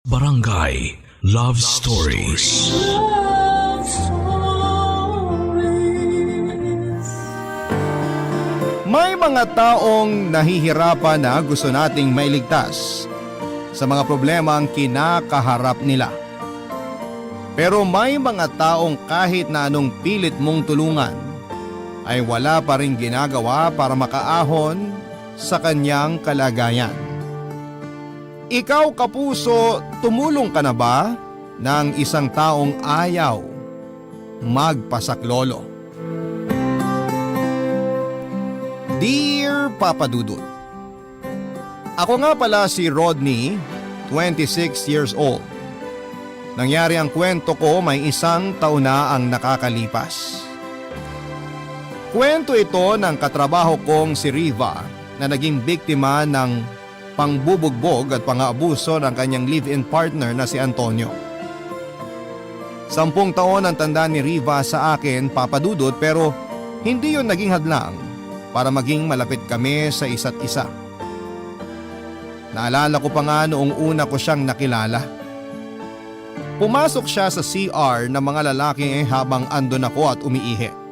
Barangay Love Stories. Love Stories. May mga taong nahihirapan na gusto nating mailigtas sa mga problemang kinakaharap nila. Pero may mga taong kahit na anong pilit mong tulungan ay wala pa rin ginagawa para makaahon sa kanyang kalagayan. Ikaw kapuso, tumulong ka na ba ng isang taong ayaw magpasaklolo? Dear Papa Dudut, ako nga pala si Rodney, 26 years old. Nangyari ang kwento ko may 1 taon na ang nakakalipas. Kwento ito ng katrabaho kong si Riva na naging biktima ng pangbubugbog at pang-aabuso ng kanyang live-in partner na si Antonio. 10 taon ang tanda ni Riva sa akin, Papa Dudut, pero hindi yon naging hadlang para maging malapit kami sa isa't isa. Naalala ko pa nga noong una ko siyang nakilala. Pumasok siya sa CR ng mga lalaki habang andon ako at umiihi.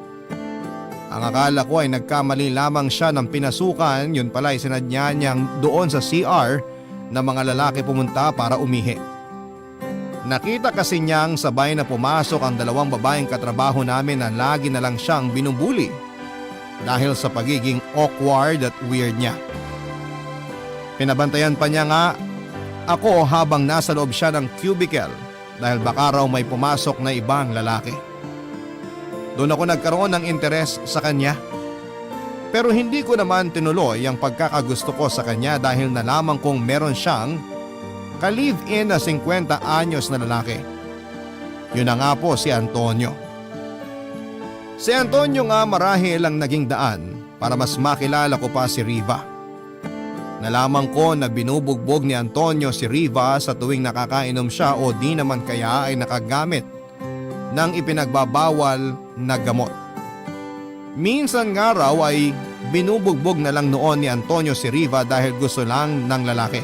Ang akala ko ay nagkamali lamang siya ng pinasukan, yun pala ay sinadya niyang doon sa CR na mga lalaki pumunta para umihi. Nakita kasi niyang sabay na pumasok ang 2 babaeng katrabaho namin na lagi na lang siyang binubuli dahil sa pagiging awkward at weird niya. Pinabantayan pa niya nga ako habang nasa loob siya ng cubicle dahil baka raw may pumasok na ibang lalaki. Doon ako nagkaroon ng interes sa kanya. Pero hindi ko naman tinuloy ang pagkakagusto ko sa kanya dahil nalaman kong meron siyang ka-live-in na 50 anyos na lalaki. Yun na nga po si Antonio. Si Antonio nga marahil ang naging daan para mas makilala ko pa si Riva. Nalaman ko na binubugbog ni Antonio si Riva sa tuwing nakakainom siya o di naman kaya ay nakagamit ng ipinagbabawal na gamot. Minsan nga raw ay binubugbog na lang noon ni Antonio si Riva dahil gusto lang ng lalaki.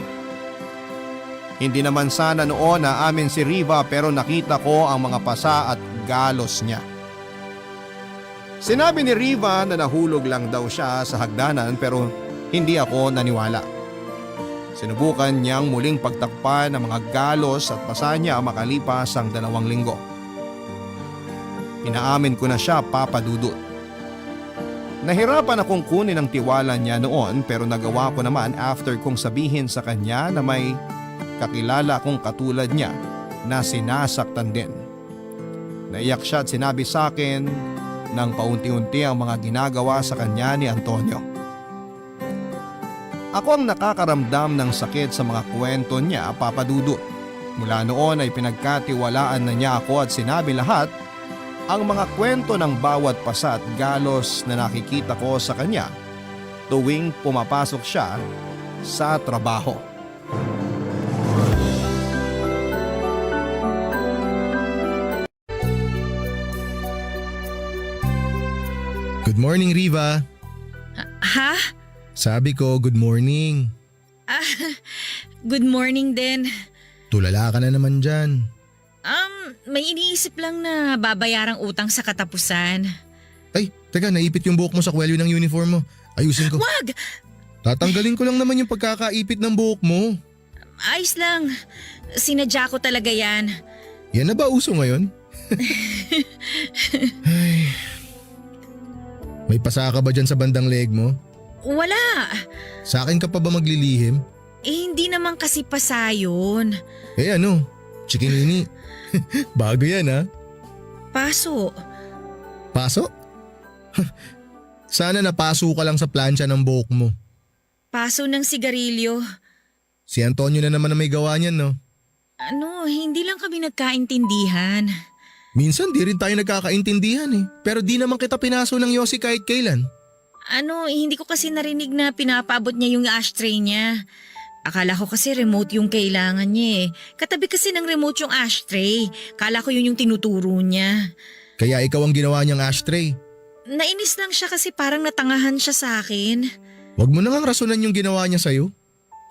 Hindi naman sana noon na amin si Riva pero nakita ko ang mga pasa at galos niya. Sinabi ni Riva na nahulog lang daw siya sa hagdanan pero hindi ako naniwala. Sinubukan niyang muling pagtakpan ng mga galos at pasa niya makalipas ang 2 linggo. Inaamin ko na siya, Papa Dudut. Nahirapan akong kunin ang tiwala niya noon pero nagawa ko naman after kong sabihin sa kanya na may kakilala akong katulad niya na sinasaktan din. Naiyak siya at sinabi sa akin ng paunti-unti ang mga ginagawa sa kanya ni Antonio. Ako ang nakakaramdam ng sakit sa mga kwento niya, Papa Dudut. Mula noon ay pinagkatiwalaan na niya ako at sinabi lahat ang mga kwento ng bawat pasa at galos na nakikita ko sa kanya tuwing pumapasok siya sa trabaho. Good morning, Riva. Ha? Sabi ko, good morning. Good morning din. Tulala ka na naman dyan. May iniisip lang na babayarang utang sa katapusan. Ay, teka, naipit yung buhok mo sa kwelyo ng uniform mo. Ayusin ko. Wag! Tatanggalin ko lang naman yung pagkakaipit ng buhok mo. Ayos lang. Sinadya ko talaga yan. Yan na ba uso ngayon? Ay, may pasa ka ba dyan sa bandang leg mo? Wala. Sa akin ka pa ba maglilihim? Hindi naman kasi pasa yun. Eh ano, chikinini. Bago yan ha. Paso. Paso? Sana napaso ka lang sa plancha ng buhok mo. Paso ng sigarilyo. Si Antonio na naman na may gawa niyan, no? Hindi lang kami nagkaintindihan. Minsan di rin tayo nagkakaintindihan eh. Pero di naman kita pinaso ng Yossi kahit kailan. Hindi ko kasi narinig na pinapaabot niya yung ashtray niya. Akala ko kasi remote yung kailangan niya eh. Katabi kasi ng remote yung ashtray. Kala ko yun yung tinuturo niya. Kaya ikaw ang ginawa niyang ashtray. Nainis lang siya kasi parang natangahan siya sa akin. Huwag mo na ngang rasunan yung ginawa niya sa'yo.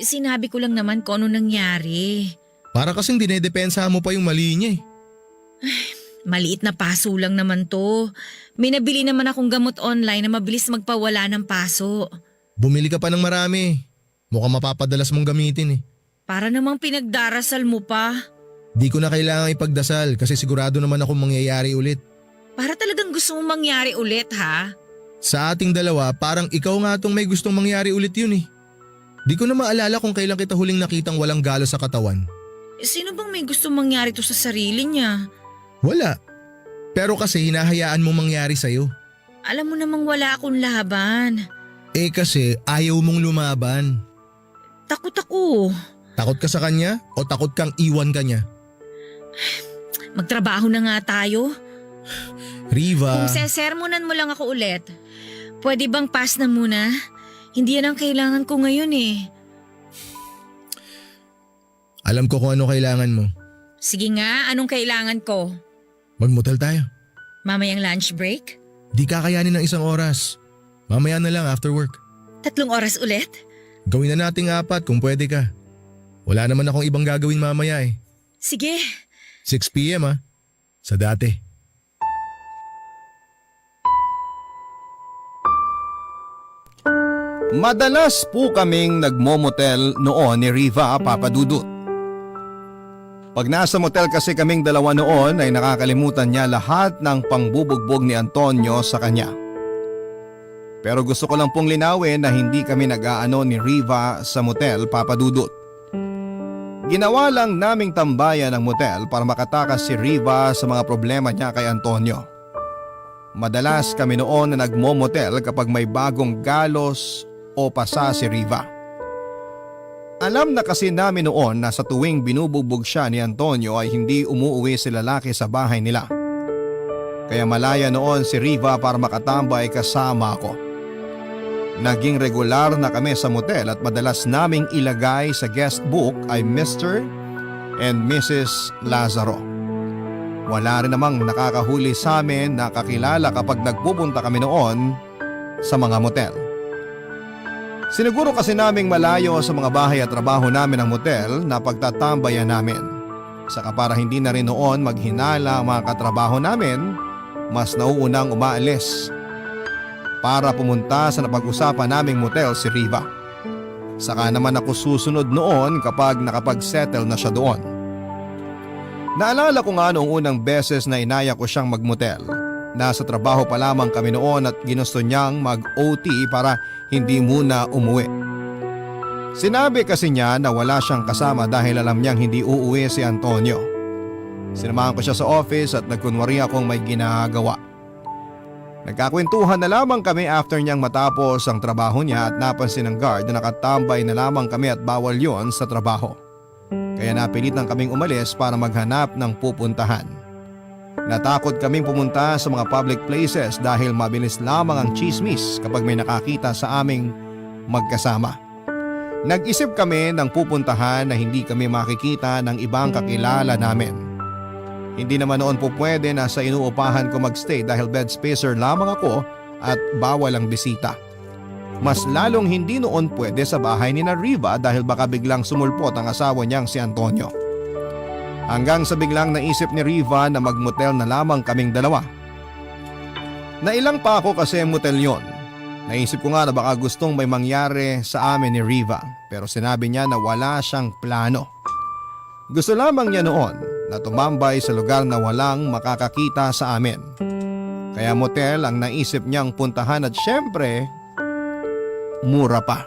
Sinabi ko lang naman kung ano nangyari. Para kasing dinedepensahan mo pa yung mali niya eh. Maliit na paso lang naman to. May nabili naman akong gamot online na mabilis magpawala ng paso. Bumili ka pa ng marami. Mukhang mapapadalas mong gamitin eh. Para namang pinagdarasal mo pa. Di ko na kailangang ipagdasal kasi sigurado naman akong mangyayari ulit. Para talagang gusto mong mangyari ulit ha? Sa ating dalawa, parang ikaw nga tong may gustong mangyari ulit yun eh. Di ko na maalala kung kailan kita huling nakitang walang galo sa katawan. Sino bang may gusto mangyari to sa sarili niya? Wala. Pero kasi hinahayaan mo mangyari sa'yo. Alam mo namang wala akong laban. Eh kasi ayaw mong lumaban. Takot ako. Takot ka sa kanya o takot kang iwan ka niya? Magtrabaho na nga tayo. Riva. Kung sesermonan mo lang ako ulit, pwede bang pass na muna? Hindi yan ang kailangan ko ngayon eh. Alam ko kung ano kailangan mo. Sige nga, anong kailangan ko? Magmotel tayo. Mamayang lunch break? Di kakayanin ng 1 oras. Mamaya na lang after work. 3 oras ulit? Gawin na nating 4 kung pwede ka. Wala naman akong ibang gagawin mamaya eh. Sige. 6 p.m. Sa dati. Madalas po kaming nagmomotel noon ni Riva, Papa Dudut. Pag nasa motel kasi kaming dalawa noon ay nakakalimutan niya lahat ng pangbubugbog ni Antonio sa kanya. Pero gusto ko lang pong linawin na hindi kami nag-aano ni Riva sa motel, Papa Dudut. Ginawa lang naming tambayan ang motel para makatakas si Riva sa mga problema niya kay Antonio. Madalas kami noon na nagmo-motel kapag may bagong galos o pasa si Riva. Alam na kasi namin noon na sa tuwing binubugbog siya ni Antonio ay hindi umuuwi si lalaki sa bahay nila. Kaya malaya noon si Riva para makatambay kasama ako. Naging regular na kami sa motel at madalas naming ilagay sa guest book ay Mr. and Mrs. Lazaro. Wala rin namang nakakahuli sa amin na kakilala kapag nagpupunta kami noon sa mga motel. Siniguro kasi naming malayo sa mga bahay at trabaho namin ang motel na pagtatambayan namin. Saka para hindi na rin noon maghinala ang mga katrabaho namin, mas nauunang umaalis para pumunta sa napag-usapan naming motel si Riva. Saka naman ako susunod noon kapag nakapag-settle na siya doon. Naalala ko nga noong unang beses na inaya ko siyang magmotel. Nasa trabaho pa lamang kami noon at ginusto niyang mag-OT para hindi muna umuwi. Sinabi kasi niya na wala siyang kasama dahil alam niyang hindi uuwi si Antonio. Sinamahan ko siya sa office at nagkunwari akong may ginagawa. Nagkakwentuhan na lamang kami after niyang matapos ang trabaho niya at napansin ng guard na nakatambay na lamang kami at bawal yon sa trabaho. Kaya napilitan kaming umalis para maghanap ng pupuntahan. Natakot kaming pumunta sa mga public places dahil mabilis lamang ang chismis kapag may nakakita sa aming magkasama. Nag-isip kami ng pupuntahan na hindi kami makikita ng ibang kakilala namin. Hindi naman noon po pwede na sa inuupahan ko magstay dahil bed spacer lamang ako at bawal ang bisita. Mas lalong hindi noon pwede sa bahay ni Riva dahil baka biglang sumulpot ang asawa niyang si Antonio. Hanggang sa biglang naisip ni Riva na magmotel na lamang kaming dalawa. Nailang pa ako kasi motel yon. Naisip ko nga na baka gustong may mangyari sa amin ni Riva pero sinabi niya na wala siyang plano. Gusto lamang niya noon na tumambay sa lugar na walang makakakita sa amin. Kaya motel ang naisip niyang puntahan at syempre, mura pa.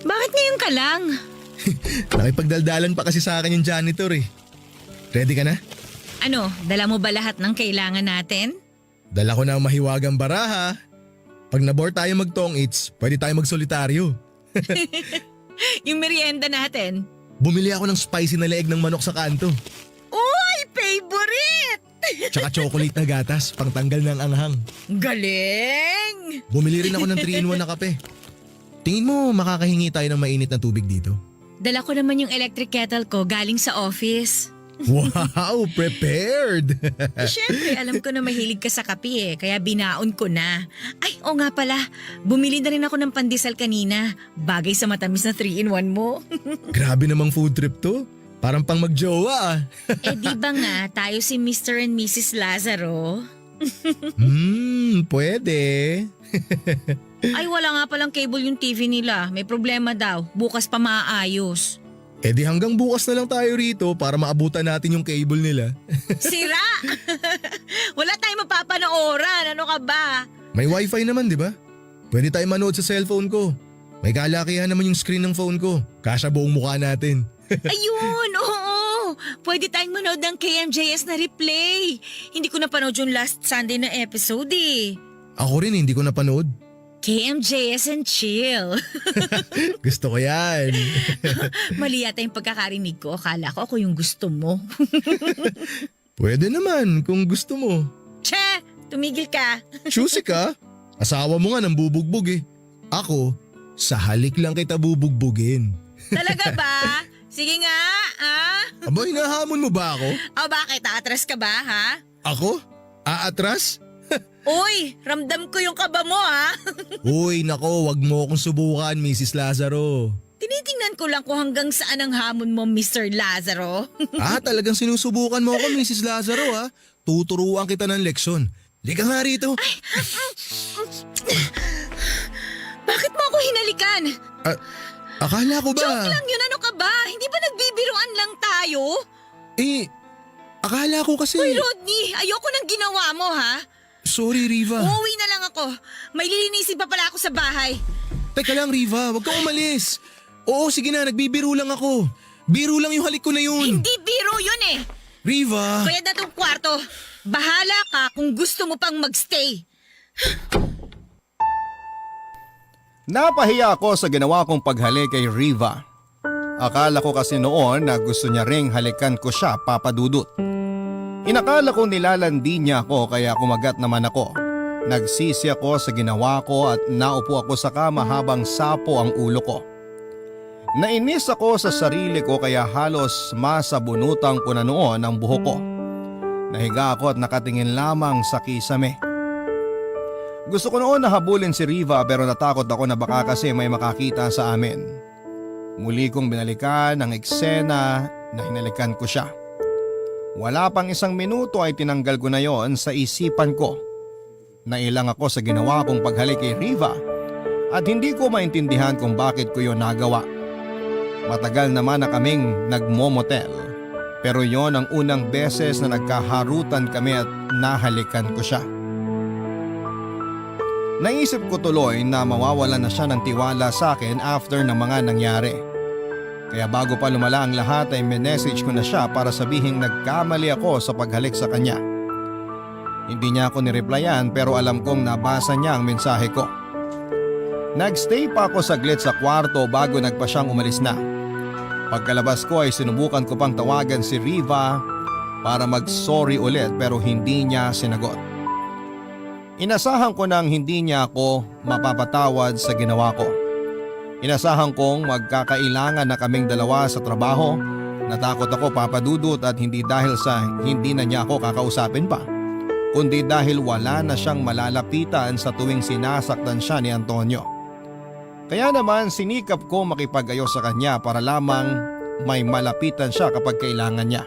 Bakit ngayon ka lang? Nakipagdaldalan pa kasi sa akin yung janitor eh. Ready ka na? Ano, dala mo ba lahat ng kailangan natin? Dala ko na ang mahiwagang baraha. Pag nabore tayo mag-tong-its, pwede tayo mag-solitaryo. Yung merienda natin. Bumili ako ng spicy na leeg ng manok sa kanto. Uy, favorite! Tsaka chocolate na gatas, pangtanggal ng anghang. Galing! Bumili rin ako ng 3-in-1 na kape. Tingin mo makakahingi tayo ng mainit na tubig dito? Dala ko naman yung electric kettle ko galing sa office. Wow, prepared! Siyempre, alam ko na mahilig ka sa kape eh, kaya binaon ko na. Ay, oo nga pala, bumili na rin ako ng pandesal kanina. Bagay sa matamis na 3-in-1 mo. Grabe namang food trip to. Parang pang magjowa ah. Eh di ba nga, tayo si Mr. and Mrs. Lazaro? Pwede. Ay, wala nga palang cable yung TV nila. May problema daw. Bukas pa maaayos. Eh di hanggang bukas na lang tayo rito para maabutan natin yung cable nila. Sira! Wala tayong mapapanooran. Ano ka ba? May wifi naman di ba? Pwede tayo manood sa cellphone ko. May kalakihan naman yung screen ng phone ko. Kasya buong mukha natin. Ayun, oo. Pwede tayong manood ng KMJS na replay. Hindi ko napanood yung last Sunday na episode eh. Ako rin hindi ko napanood. KMJS and chill. Gusto ko yan. Mali yata yung pagkakarinig ko. Akala ko ako yung gusto mo. Pwede naman kung gusto mo. Che! Tumigil ka. Choosy ka. Asawa mo nga nang bubugbog eh. Ako, sa halik lang kita bubugbugin. Talaga ba? Sige nga, ah? Aba, hinahamon mo ba ako? O bakit? Aatras ka ba, ha? Ako? Aatras? Uy, ramdam ko yung kaba mo, ha? Uy, nako, wag mo akong subukan, Mrs. Lazaro. Tinitingnan ko lang kung hanggang saan ang hamon mo, Mr. Lazaro. Talagang sinusubukan mo ako, Mrs. Lazaro ha. Tuturuan kita ng leksyon. Lika nga rito. Bakit mo ako hinalikan? Akala ko ba? Joke lang yun, ano ka ba? Hindi ba nagbibiruan lang tayo? Akala ko kasi… Uy, Rodney, ayoko nang ginawa mo, ha? Sorry, Riva. Uuwi na lang ako. May lilinisin pa pala ako sa bahay. Teka lang, Riva. Huwag kang umalis. Oo, sige na. Nagbibiro lang ako. Biro lang yung halik ko na yun. Hindi biro yun eh. Riva! Kaya na tong kwarto. Bahala ka kung gusto mo pang magstay. Napahiya ako sa ginawa kong paghalik kay Riva. Akala ko kasi noon na gusto niya ring halikan ko siya, Papa Dudut. Inakala ko nilalandi niya ako kaya kumagat naman ako. Nagsisi ako sa ginawa ko at naupo ako sa kama habang sapo ang ulo ko. Nainis ako sa sarili ko kaya halos masabunutan ko na noon ang buhok ko. Nahiga ako at nakatingin lamang sa kisame. Gusto ko noon na habulin si Riva pero natakot ako na baka kasi may makakita sa amin. Muli kong binalikan ang eksena na hinalikan ko siya. Wala pang 1 minuto ay tinanggal ko na yon sa isipan ko. Nailang ako sa ginawa kong paghalik kay Riva at hindi ko maintindihan kung bakit ko yon nagawa. Matagal naman na kaming nagmomotel pero yon ang unang beses na nagkaharutan kami at nahalikan ko siya. Naisip ko tuloy na mawawalan na siya ng tiwala sa akin after ng mga nangyari. Kaya bago pa lumala ang lahat ay minessage ko na siya para sabihing nagkamali ako sa paghalik sa kanya. Hindi niya ako nireplyan pero alam kong nabasa niya ang mensahe ko. Nagstay pa ako saglit sa kwarto bago nagpa siyang umalis na. Pagkalabas ko ay sinubukan ko pang tawagan si Riva para mag-sorry ulit pero hindi niya sinagot. Inasahan ko nang hindi niya ako mapapatawad sa ginawa ko. Inasahan kong magkakailangan na kaming dalawa sa trabaho. Natakot ako, Papa Dudut, at hindi dahil sa hindi na niya ako kakausapin pa, kundi dahil wala na siyang malalapitan sa tuwing sinasaktan siya ni Antonio. Kaya naman sinikap ko makipag-ayos sa kanya para lamang may malapitan siya kapag kailangan niya.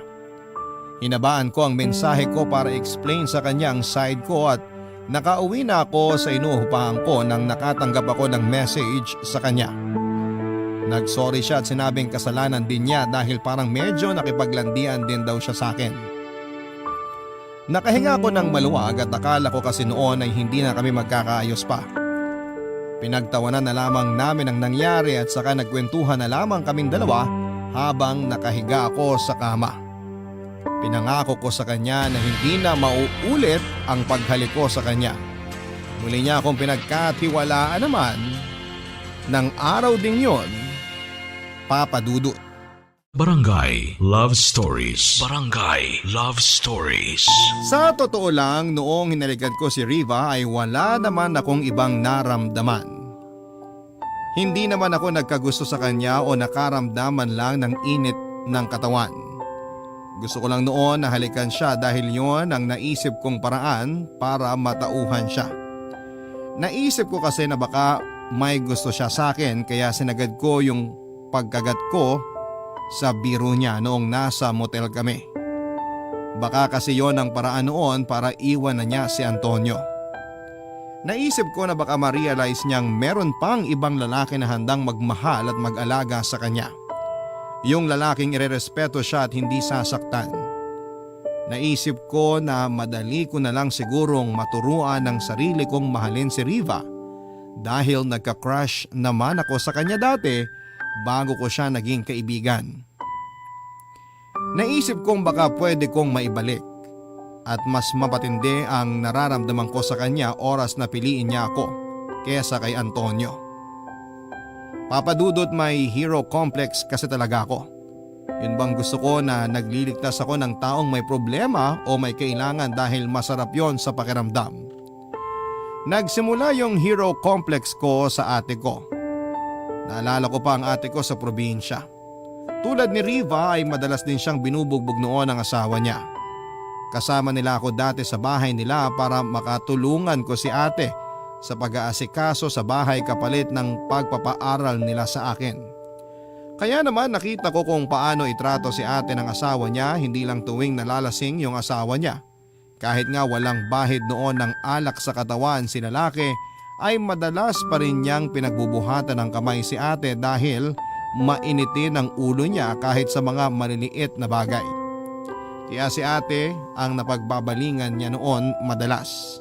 Hinabaan ko ang mensahe ko para explain sa kanya ang side ko at nakauwi na ako sa inuupahan ko nang nakatanggap ako ng message sa kanya. Nagsorry siya at sinabing kasalanan din niya dahil parang medyo nakipaglandian din daw siya sa akin. Nakahinga ako ng maluwag at akala ko kasi noon ay hindi na kami magkakaayos pa. Pinagtawanan na lamang namin ang nangyari at saka nagkwentuhan na lamang kaming dalawa habang nakahiga ako sa kama. Pinangako ko sa kanya na hindi na mauulit ang paghalik ko sa kanya. Muli niya akong pinagkatiwalaan naman ng araw ding yon, Papa Dudut. Barangay Love Stories. Barangay Love Stories. Sa totoo lang, noong hinalikan ko si Riva ay wala naman akong ibang naramdaman. Hindi naman ako nagkagusto sa kanya o nakaramdaman lang ng init ng katawan. Gusto ko lang noon na halikan siya dahil yon ang naisip kong paraan para matauhan siya. Naisip ko kasi na baka may gusto siya sa akin kaya sinagad ko yung pagkagat ko sa biro niya noong nasa motel kami. Baka kasi yon ang paraan noon para iwan na niya si Antonio. Naisip ko na baka ma-realize niyang meron pang ibang lalaki na handang magmahal at mag-alaga sa kanya. Yung lalaking irerespeto siya at hindi sasaktan. Naisip ko na madali ko na lang sigurong maturuan ng sarili kong mahalin si Riva dahil nagka-crush naman ako sa kanya dati bago ko siya naging kaibigan. Naisip kong baka pwede kong maibalik at mas mapatindi ang nararamdaman ko sa kanya oras na piliin niya ako kesa kay Antonio. Papadudot may hero complex kasi talaga ako. Yun bang gusto ko na nagliligtas ako ng taong may problema o may kailangan dahil masarap yon sa pakiramdam. Nagsimula yung hero complex ko sa ate ko. Naalala ko pa ang ate ko sa probinsya. Tulad ni Riva ay madalas din siyang binubugbog noon ng asawa niya. Kasama nila ako dati sa bahay nila para makatulungan ko si ate sa pag-aasikaso sa bahay kapalit ng pagpapaaral nila sa akin. Kaya naman nakita ko kung paano itrato si ate ng asawa niya hindi lang tuwing nalalasing yung asawa niya. Kahit nga walang bahid noon ng alak sa katawan si lalaki ay madalas pa rin niyang pinagbubuhatan ng kamay si ate dahil mainitin ang ulo niya kahit sa mga maliliit na bagay. Kaya si ate ang napagbabalingan niya noon madalas.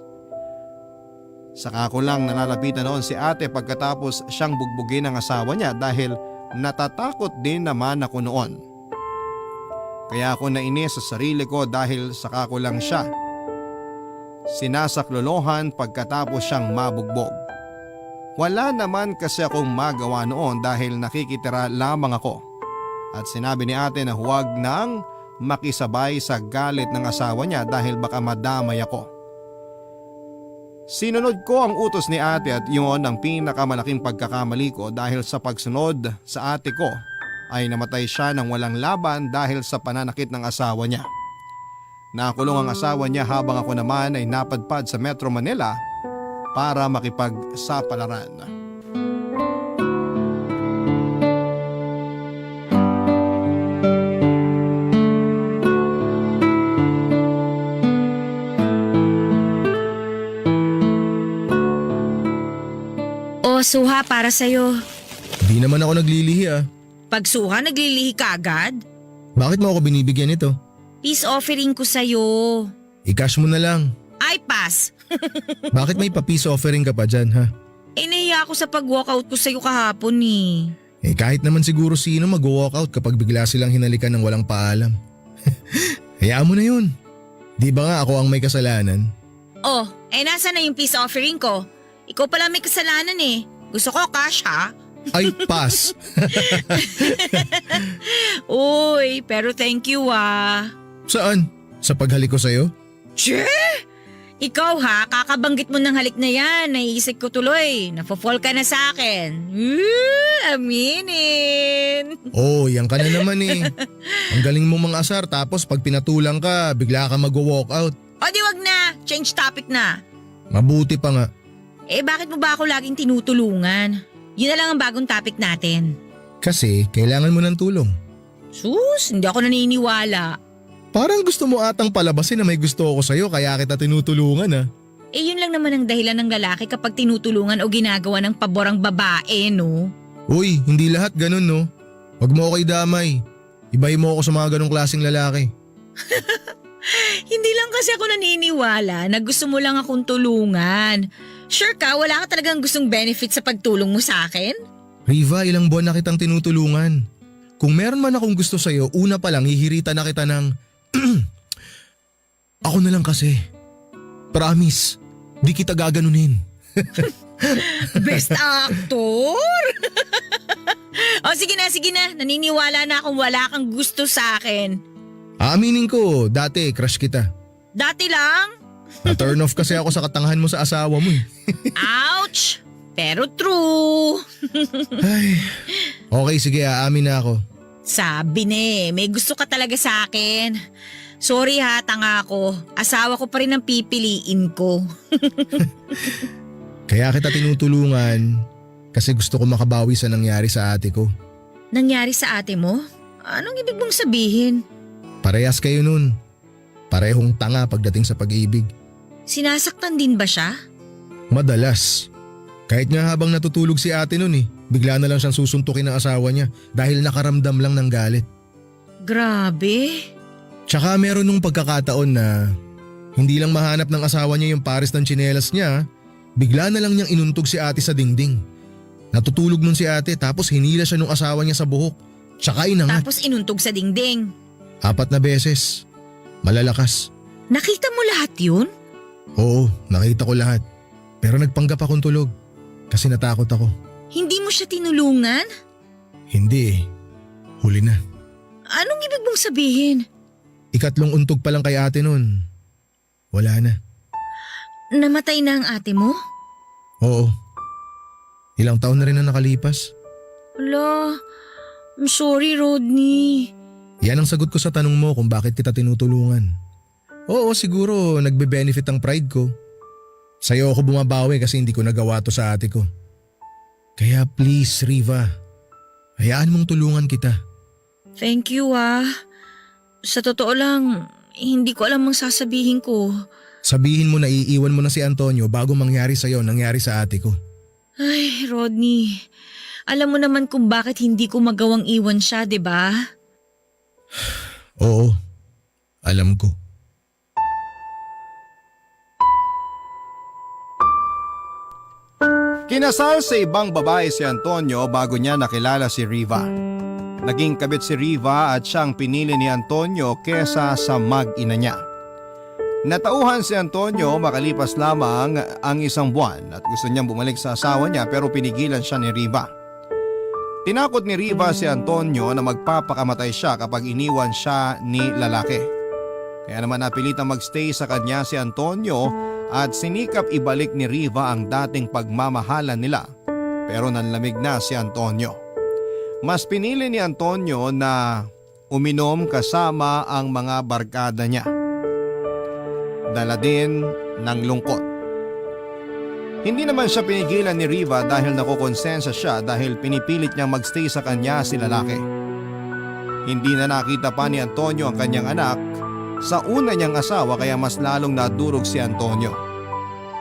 Saka ko lang nalalapitan noon si ate pagkatapos siyang bugbugin ng asawa niya dahil natatakot din naman ako noon. Kaya ako nainis sa sarili ko dahil saka ko lang siya sinasaklolohan pagkatapos siyang mabugbog. Wala naman kasi akong magawa noon dahil nakikitira lamang ako. At sinabi ni ate na huwag nang makisabay sa galit ng asawa niya dahil baka madamay ako. Sinunod ko ang utos ni ate at yun ang pinakamalaking pagkakamali ko dahil sa pagsunod sa ate ko ay namatay siya ng walang laban dahil sa pananakit ng asawa niya. Nakulong ang asawa niya habang ako naman ay napadpad sa Metro Manila para makipagsapalaran. Suha para sa'yo. Di naman ako naglilihi ah. Pag suha, naglilihi ka agad? Bakit mo ako binibigyan nito? Peace offering ko sa'yo. I-cash mo na lang. Ay, pass. Bakit may pa-peace offering ka pa dyan ha? Nahiya ako sa pag-walkout ko sa'yo kahapon eh. Kahit naman siguro sino mag-walkout kapag bigla silang hinalikan ng walang paalam. Hayaan mo na yun. Di ba nga ako ang may kasalanan? Oh, nasa na yung peace offering ko? Ikaw pala may kasalanan eh. Gusto ko cash ha? Ay, pass. Uy, pero thank you ah. Saan? Sa paghalik ko sa'yo? Che! Ikaw ha, kakabanggit mo ng halik na yan. Naiisip ko tuloy. Nafo-fall ka na sa akin. Aminin. Oh, yan ka na naman eh. Ang galing mo mang asar tapos pag pinatulang ka, bigla ka mag-walkout. O di wag na, change topic na. Mabuti pa nga. Bakit mo ba ako laging tinutulungan? Yun na lang ang bagong topic natin. Kasi kailangan mo ng tulong. Sus, hindi ako naniniwala. Parang gusto mo atang palabasin na may gusto ako sa'yo kaya kita tinutulungan ah. Yun lang naman ang dahilan ng lalaki kapag tinutulungan o ginagawa ng paborang babae, no? Uy, hindi lahat ganun no. Huwag mo ako idamay. Ibahin mo ako sa mga ganong klaseng lalaki. Hindi lang kasi ako naniniwala na gusto mo lang akong tulungan. Sure ka, wala ka talagang gustong benefit sa pagtulong mo sa akin? Riva, ilang buwan na kitang tinutulungan. Kung meron man akong gusto sa'yo, una pa lang hihirita na kita ng… Ako na lang kasi. Promise, di kita gaganunin. Best actor! Sige na. Naniniwala na akong wala kang gusto sa akin. Aaminin ko, dati crush kita. Dati lang? Na-turn off kasi ako sa katangahan mo sa asawa mo eh. Ouch! Pero true. Ay, okay sige, aamin na ako. Sabi na may gusto ka talaga sa akin. Sorry ha, tanga ako. Asawa ko pa rin ang pipiliin ko. Kaya kita tinutulungan kasi gusto ko makabawi sa nangyari sa ate ko. Nangyari sa ate mo? Anong ibig mong sabihin? Parehas kayo nun. Parehong tanga pagdating sa pag-ibig. Sinasaktan din ba siya? Madalas. Kahit nga habang natutulog si ate nun bigla na lang siyang susuntukin ng asawa niya dahil nakaramdam lang ng galit. Grabe. Tsaka meron nung pagkakataon na hindi lang mahanap ng asawa niya yung pares ng tsinelas niya, bigla na lang niyang inuntog si ate sa dingding. Natutulog nun si ate tapos hinila siya nung asawa niya sa buhok. Tsaka inangat. Tapos inuntog sa dingding. 4 na beses. Malalakas. Nakita mo lahat yun? Oo, nakita ko lahat. Pero nagpanggap akong tulog kasi natakot ako. Hindi mo siya tinulungan? Hindi Huli na. Anong ibig mong sabihin? 3 untog pa lang kay ate nun. Wala na. Namatay na ang ate mo? Oo. Ilang taon na rin na nakalipas. Ala, I'm sorry Rodney. Yan ang sagot ko sa tanong mo kung bakit kita tinutulungan. Oo, siguro nagbe-benefit ang pride ko. Sa'yo ako bumabawi kasi hindi ko nagawa to sa ate ko. Kaya please, Riva, hayaan mong tulungan kita. Thank you Sa totoo lang, hindi ko alam ang sasabihin ko. Sabihin mo na iiwan mo na si Antonio bago mangyari sa'yo nangyari sa ate ko. Ay, Rodney, alam mo naman kung bakit hindi ko magawang iwan siya, 'di ba? Oo, alam ko. Kinasal sa ibang babae si Antonio bago niya nakilala si Riva. Naging kabit si Riva at siyang pinili ni Antonio kesa sa mag-ina niya. Natauhan si Antonio makalipas lamang ang 1 buwan at gusto niyang bumalik sa asawa niya pero pinigilan siya ni Riva. Tinakot ni Riva si Antonio na magpapakamatay siya kapag iniwan siya ni lalaki. Kaya naman napilitang magstay sa kanya si Antonio at sinikap ibalik ni Riva ang dating pagmamahalan nila pero nanlamig na si Antonio. Mas pinili ni Antonio na uminom kasama ang mga barkada niya. Dala din ng lungkot. Hindi naman siya pinigilan ni Riva dahil nakukonsensya siya dahil pinipilit niyang magstay sa kanya si lalaki. Hindi na nakita pa ni Antonio ang kanyang anak sa una niyang asawa kaya mas lalong nadurog si Antonio.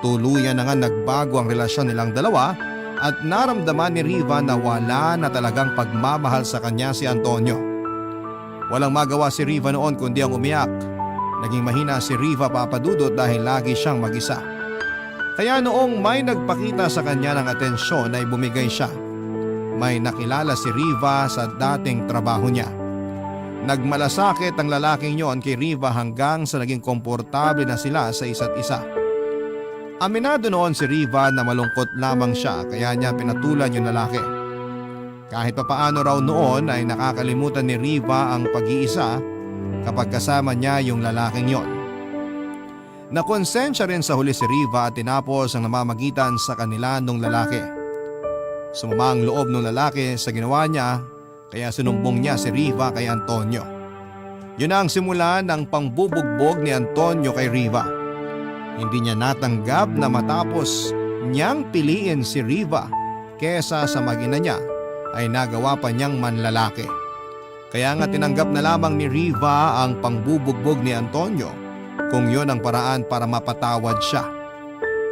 Tuluyan na nga nagbago ang relasyon nilang dalawa at naramdaman ni Riva na wala na talagang pagmamahal sa kanya si Antonio. Walang magawa si Riva noon kundi ang umiyak. Naging mahina si Riva Papadudot dahil lagi siyang mag-isa. Kaya noong may nagpakita sa kanya ng atensyon ay bumigay siya. May nakilala si Riva sa dating trabaho niya. Nagmalasakit ang lalaking yon kay Riva hanggang sa naging komportable na sila sa isa't isa. Aminado noon si Riva na malungkot lamang siya kaya niya pinatulan yung lalaki. Kahit papaano raw noon ay nakakalimutan ni Riva ang pag-iisa kapag kasama niya yung lalaking yon. Nakonsensya rin sa huli si Riva at tinapos ang namamagitan sa kanila nung lalaki. Sumama ang loob ng lalaki sa ginawa niya kaya sinumbong niya si Riva kay Antonio. Yun ang simula ng pangbubugbog ni Antonio kay Riva. Hindi niya natanggap na matapos niyang piliin si Riva kesa sa mag-ina niya ay nagawa pa niyang manlalaki. Kaya nga tinanggap na lamang ni Riva ang pangbubugbog ni Antonio kung yon ang paraan para mapatawad siya.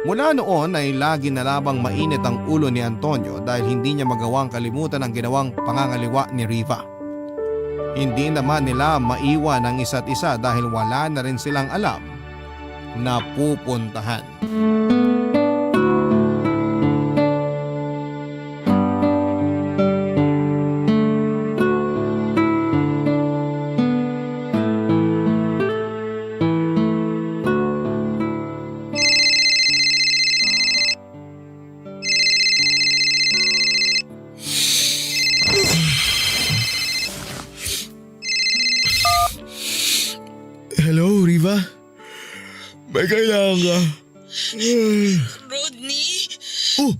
Mula noon ay lagi na lamang mainit ang ulo ni Antonio dahil hindi niya magawang kalimutan ang ginawang pangangaliwa ni Riva. Hindi naman nila maiwan ang isa't isa dahil wala na rin silang alam na pupuntahan. Hello, Riva? May kailangan ka? Rodney? Oh,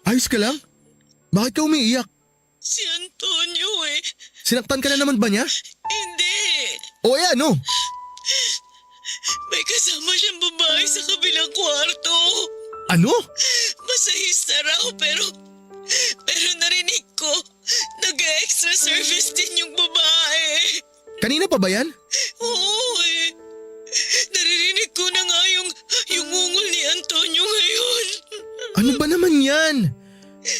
Ayos ka lang? Bakit ka umiiyak? Si Antonio eh. Sinaktan ka na naman ba niya? Hindi. O ano? May kasama siyang babae sa kabilang kwarto. Ano? Masahista raw pero narinig ko nag-extra service din yung babae. Kanina pa ba yan? Oo eh. Naririnig ko na nga yung ungol ni Antonio ngayon. Ano ba naman yan?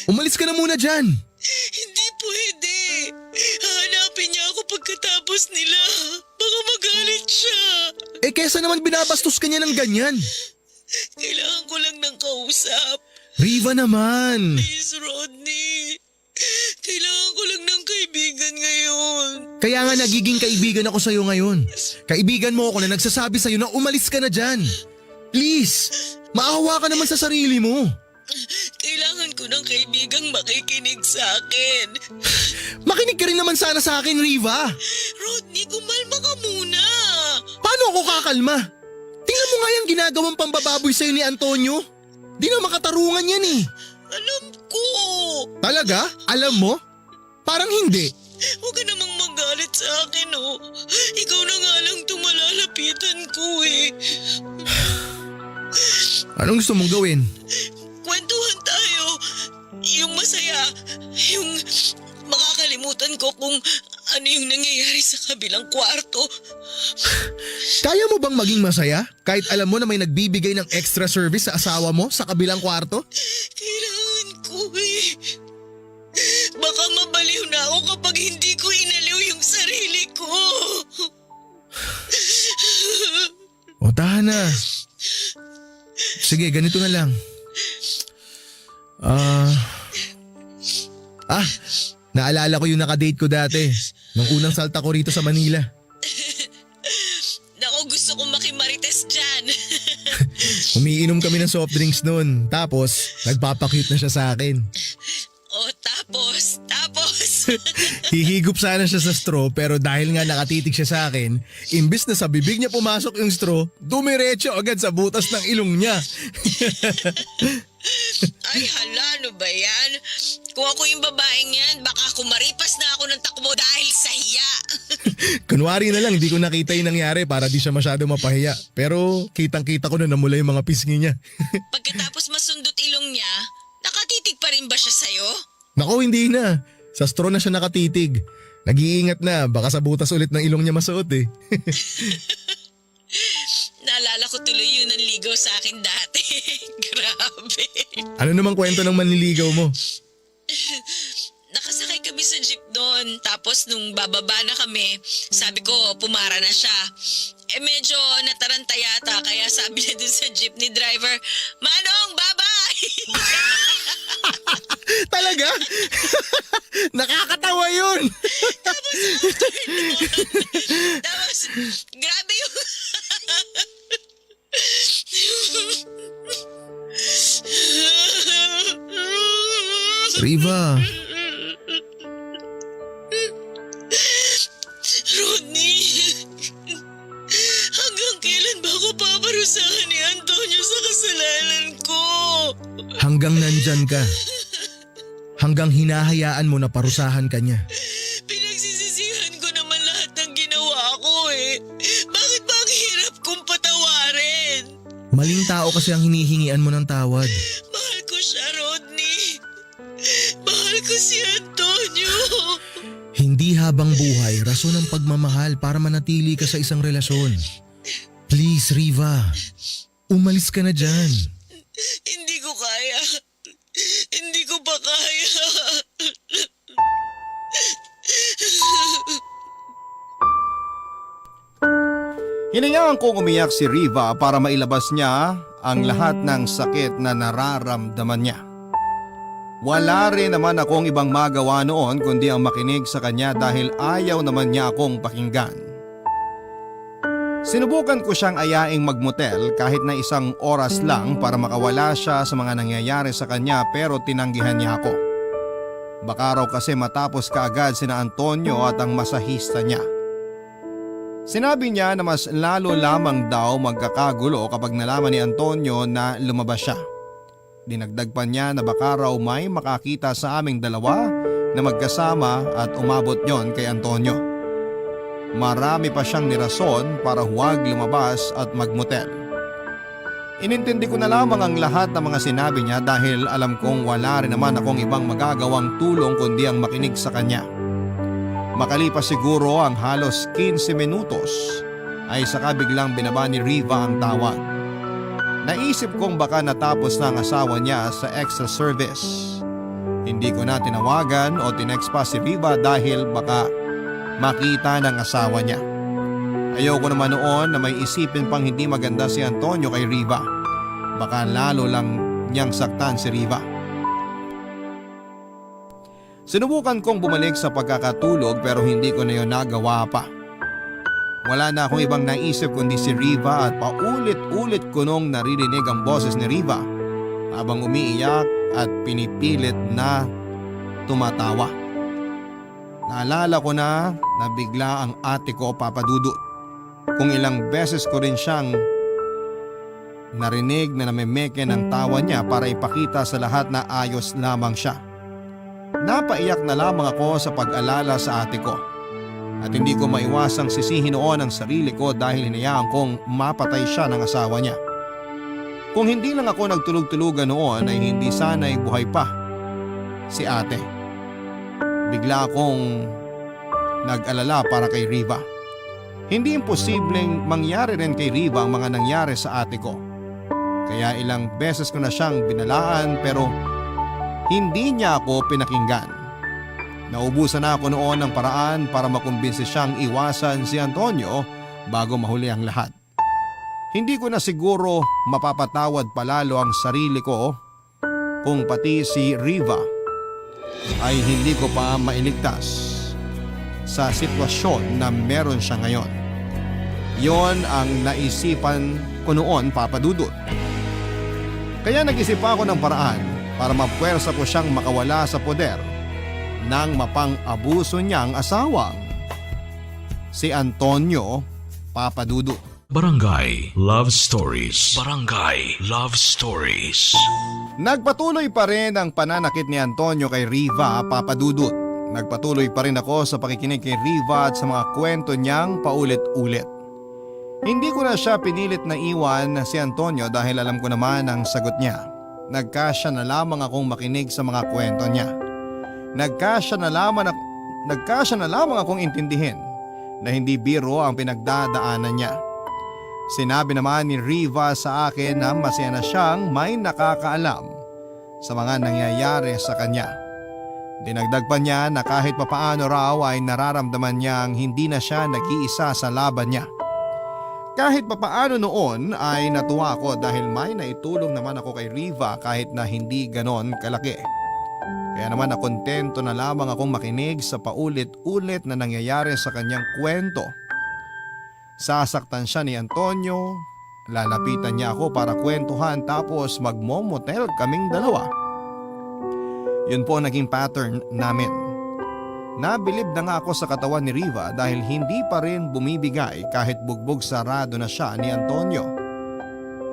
Umalis ka na muna dyan. Hindi pwede. Hahanapin niya ako pagkatapos nila. Baka magalit siya. Eh kesa naman binabastos ka niya ng ganyan. Kailangan ko lang ng kausap. Riva naman. Please, Rodney. Kailangan ko lang ng kaibigan ngayon. Kaya nga nagiging kaibigan ako sa'yo ngayon. Kaibigan mo ako na nagsasabi sa'yo na umalis ka na dyan. Please, maawa ka naman sa sarili mo. Kailangan ko ng kaibigang makikinig sa akin. Makinig ka rin naman sana sa akin, Riva. Rodney, kumalma ka muna. Paano ako kakalma? Tingnan mo nga yung ginagawang pambababoy sa'yo ni Antonio. Di na makatarungan yan eh. Alam ko. Talaga? Alam mo? Parang hindi. Huwag ka namang magalit sa akin, oh. Ikaw na nga lang tumalalapitan ko eh. Anong gusto mong gawin? Kwentuhan tayo. Yung masaya. Yung makakalimutan ko kung ano yung nangyayari sa kabilang kwarto. Kaya mo bang maging masaya kahit alam mo na may nagbibigay ng extra service sa asawa mo sa kabilang kwarto? Kailangan ko eh. Baka mabaliw na ako kapag hindi ko inaliw yung sarili ko. O tahan na. Sige, ganito na lang. Naalala ko yung nakadate ko dati. Nung unang salta ko rito sa Manila. Naku, gusto kong makimarites dyan. Umiinom kami ng soft drinks noon. Tapos, nagpapakyut na siya sa akin. O tapos. Hihigop sana siya sa straw pero dahil nga nakatitig siya sa akin, imbis na sa bibig niya pumasok yung straw, dumiretso agad sa butas ng ilong niya. Ay hala, ano ba yan? Kung ako yung babaeng yan, baka kumaripas na ako ng takbo dahil sa hiya. Kunwari na lang, di ko nakita yung nangyari para di siya masyado mapahiya. Pero kitang-kita ko na namula yung mga pisngi niya. Pagkatapos masundot ilong niya, nakatitig pa rin ba siya sa'yo? Nako, hindi na. Sa straw na siya nakatitig. Nag-iingat na, baka sa butas ulit ng ilong niya masuot eh. Naalala ko tuloy yun ang ligaw sa akin dati. Grabe. Ano namang kwento ng manliligaw mo? Nakasakay kami sa jeep doon. Tapos nung bababa na kami, sabi ko pumara na siya. Eh medyo nataranta yata kaya sabi niya dun sa jeepney driver, Manong, bye-bye! Talaga? Nakakatawa yun! Tapos, grabe yung... Riva, Rodney, hanggang kailan ba ako paparusahan ni Antonio sa kasalanan ko? hanggang nandyan ka. Hanggang hinahayaan mo na parusahan ka niya. Pinagsisisihan ko naman lahat ng ginawa ko eh. Bakit ba ang hirap kong patawarin? Maling tao kasi ang hinihingian mo ng tawad. Mahal ko siya, Rodney. Mahal ko si Antonio. Hindi habang buhay rason ng pagmamahal para manatili ka sa isang relasyon. Please, Riva. Umalis ka na dyan. Hindi ko kaya. Hindi ko pa kaya. Hiningaan kong umiyak si Riva para mailabas niya ang lahat ng sakit na nararamdaman niya. Wala rin naman akong ibang magawa noon kundi ang makinig sa kanya dahil ayaw naman niya akong pakinggan. Sinubukan ko siyang ayaing magmotel kahit na isang oras lang para makawala siya sa mga nangyayari sa kanya pero tinanggihan niya ako. Baka raw kasi matapos kaagad sina Antonio at ang masahista niya. Sinabi niya na mas lalo lamang daw magkakagulo kapag nalaman ni Antonio na lumabas siya. Dinagdag pa niya na baka raw may makakita sa aming dalawa na magkasama at umabot yon kay Antonio. Marami pa siyang nirason para huwag lumabas at magmotel. Inintindi ko na lamang ang lahat ng mga sinabi niya dahil alam kong wala rin naman akong ibang magagawang tulong kundi ang makinig sa kanya. Makalipas siguro ang halos 15 minutos ay saka biglang binaba ni Riva ang tawag. Naisip kong baka natapos na ang asawa niya sa extra service. Hindi ko na tinawagan o tinext pa si Riva dahil baka makita ng asawa niya. Ayoko naman noon na may isipin pang hindi maganda si Antonio kay Riva. Baka lalo lang niyang saktan si Riva. Sinubukan kong bumalik sa pagkakatulog pero hindi ko na yun nagawa pa. Wala na akong ibang naisip kundi si Riva at paulit-ulit ko nung naririnig ang boses ni Riva habang umiiyak at pinipilit na tumatawa. Naalala ko na bigla ang ate ko, Papa Dudut. Kung ilang beses ko rin siyang narinig na namemeke ng tawa niya para ipakita sa lahat na ayos lamang siya. Napaiyak na lamang ako sa pag-alala sa ate ko. At hindi ko maiwasang sisihin noon ang sarili ko dahil hinayaan kong mapatay siya ng asawa niya. Kung hindi lang ako nagtulog-tulugan noon ay hindi sana'y buhay pa si ate. Bigla akong nag-alala para kay Riva. Hindi imposibleng mangyari rin kay Riva ang mga nangyari sa ate ko. Kaya ilang beses ko na siyang binalaan pero hindi niya ako pinakinggan. Naubusan na ako noon ng paraan para makumbinsi siyang iwasan si Antonio bago mahuli ang lahat. Hindi ko na siguro mapapatawad palalo ang sarili ko kung pati si Riva ay hindi ko pa mailigtas sa sitwasyon na meron siya ngayon. Yon ang naisipan ko noon, Papa Dudut. Kaya nag-isip ako ng paraan para mapuwersa ko siyang makawala sa poder ng mapang-abuso niyang asawang si Antonio, Papa Dudut. Barangay Love Stories. Barangay Love Stories. Nagpatuloy pa rin ang pananakit ni Antonio kay Riva, Papa Dudut. Nagpatuloy pa rin ako sa pakikinig kay Riva at sa mga kwento niyang paulit-ulit. Hindi ko na siya pinilit na iwan si Antonio dahil alam ko naman ang sagot niya. Nagkasya na lamang akong makinig sa mga kwento niya. Nagkasya na lamang akong intindihin na hindi biro ang pinagdadaanan niya. Sinabi naman ni Riva sa akin na masaya na siyang may nakakaalam sa mga nangyayari sa kanya. Dinagdag pa niya na kahit papaano raw ay nararamdaman niyang hindi na siya nag-iisa sa laban niya. Kahit papaano noon ay natuwa ako dahil may naitulong naman ako kay Riva kahit na hindi ganon kalaki. Kaya naman nakontento na lamang akong makinig sa paulit-ulit na nangyayari sa kanyang kwento. Sasaktan siya ni Antonio, lalapitan niya ako para kwentuhan tapos magmomotel kaming dalawa. Yun po ang naging pattern namin. Nabilib na nga ako sa katawan ni Riva dahil hindi pa rin bumibigay kahit bugbog sarado na siya ni Antonio.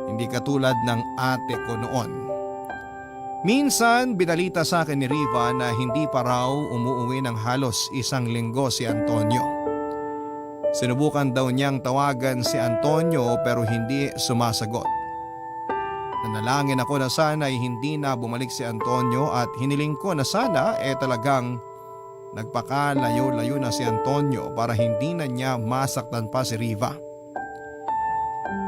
Hindi katulad ng ate ko noon. Minsan binalita sa akin ni Riva na hindi pa raw umuuwi ng halos 1 linggo si Antonio. Sinubukan daw niyang tawagan si Antonio pero hindi sumasagot. Nanalangin ako na sana ay hindi na bumalik si Antonio at hiniling ko na sana talagang nagpakalayo-layo na si Antonio para hindi na niya masaktan pa si Riva.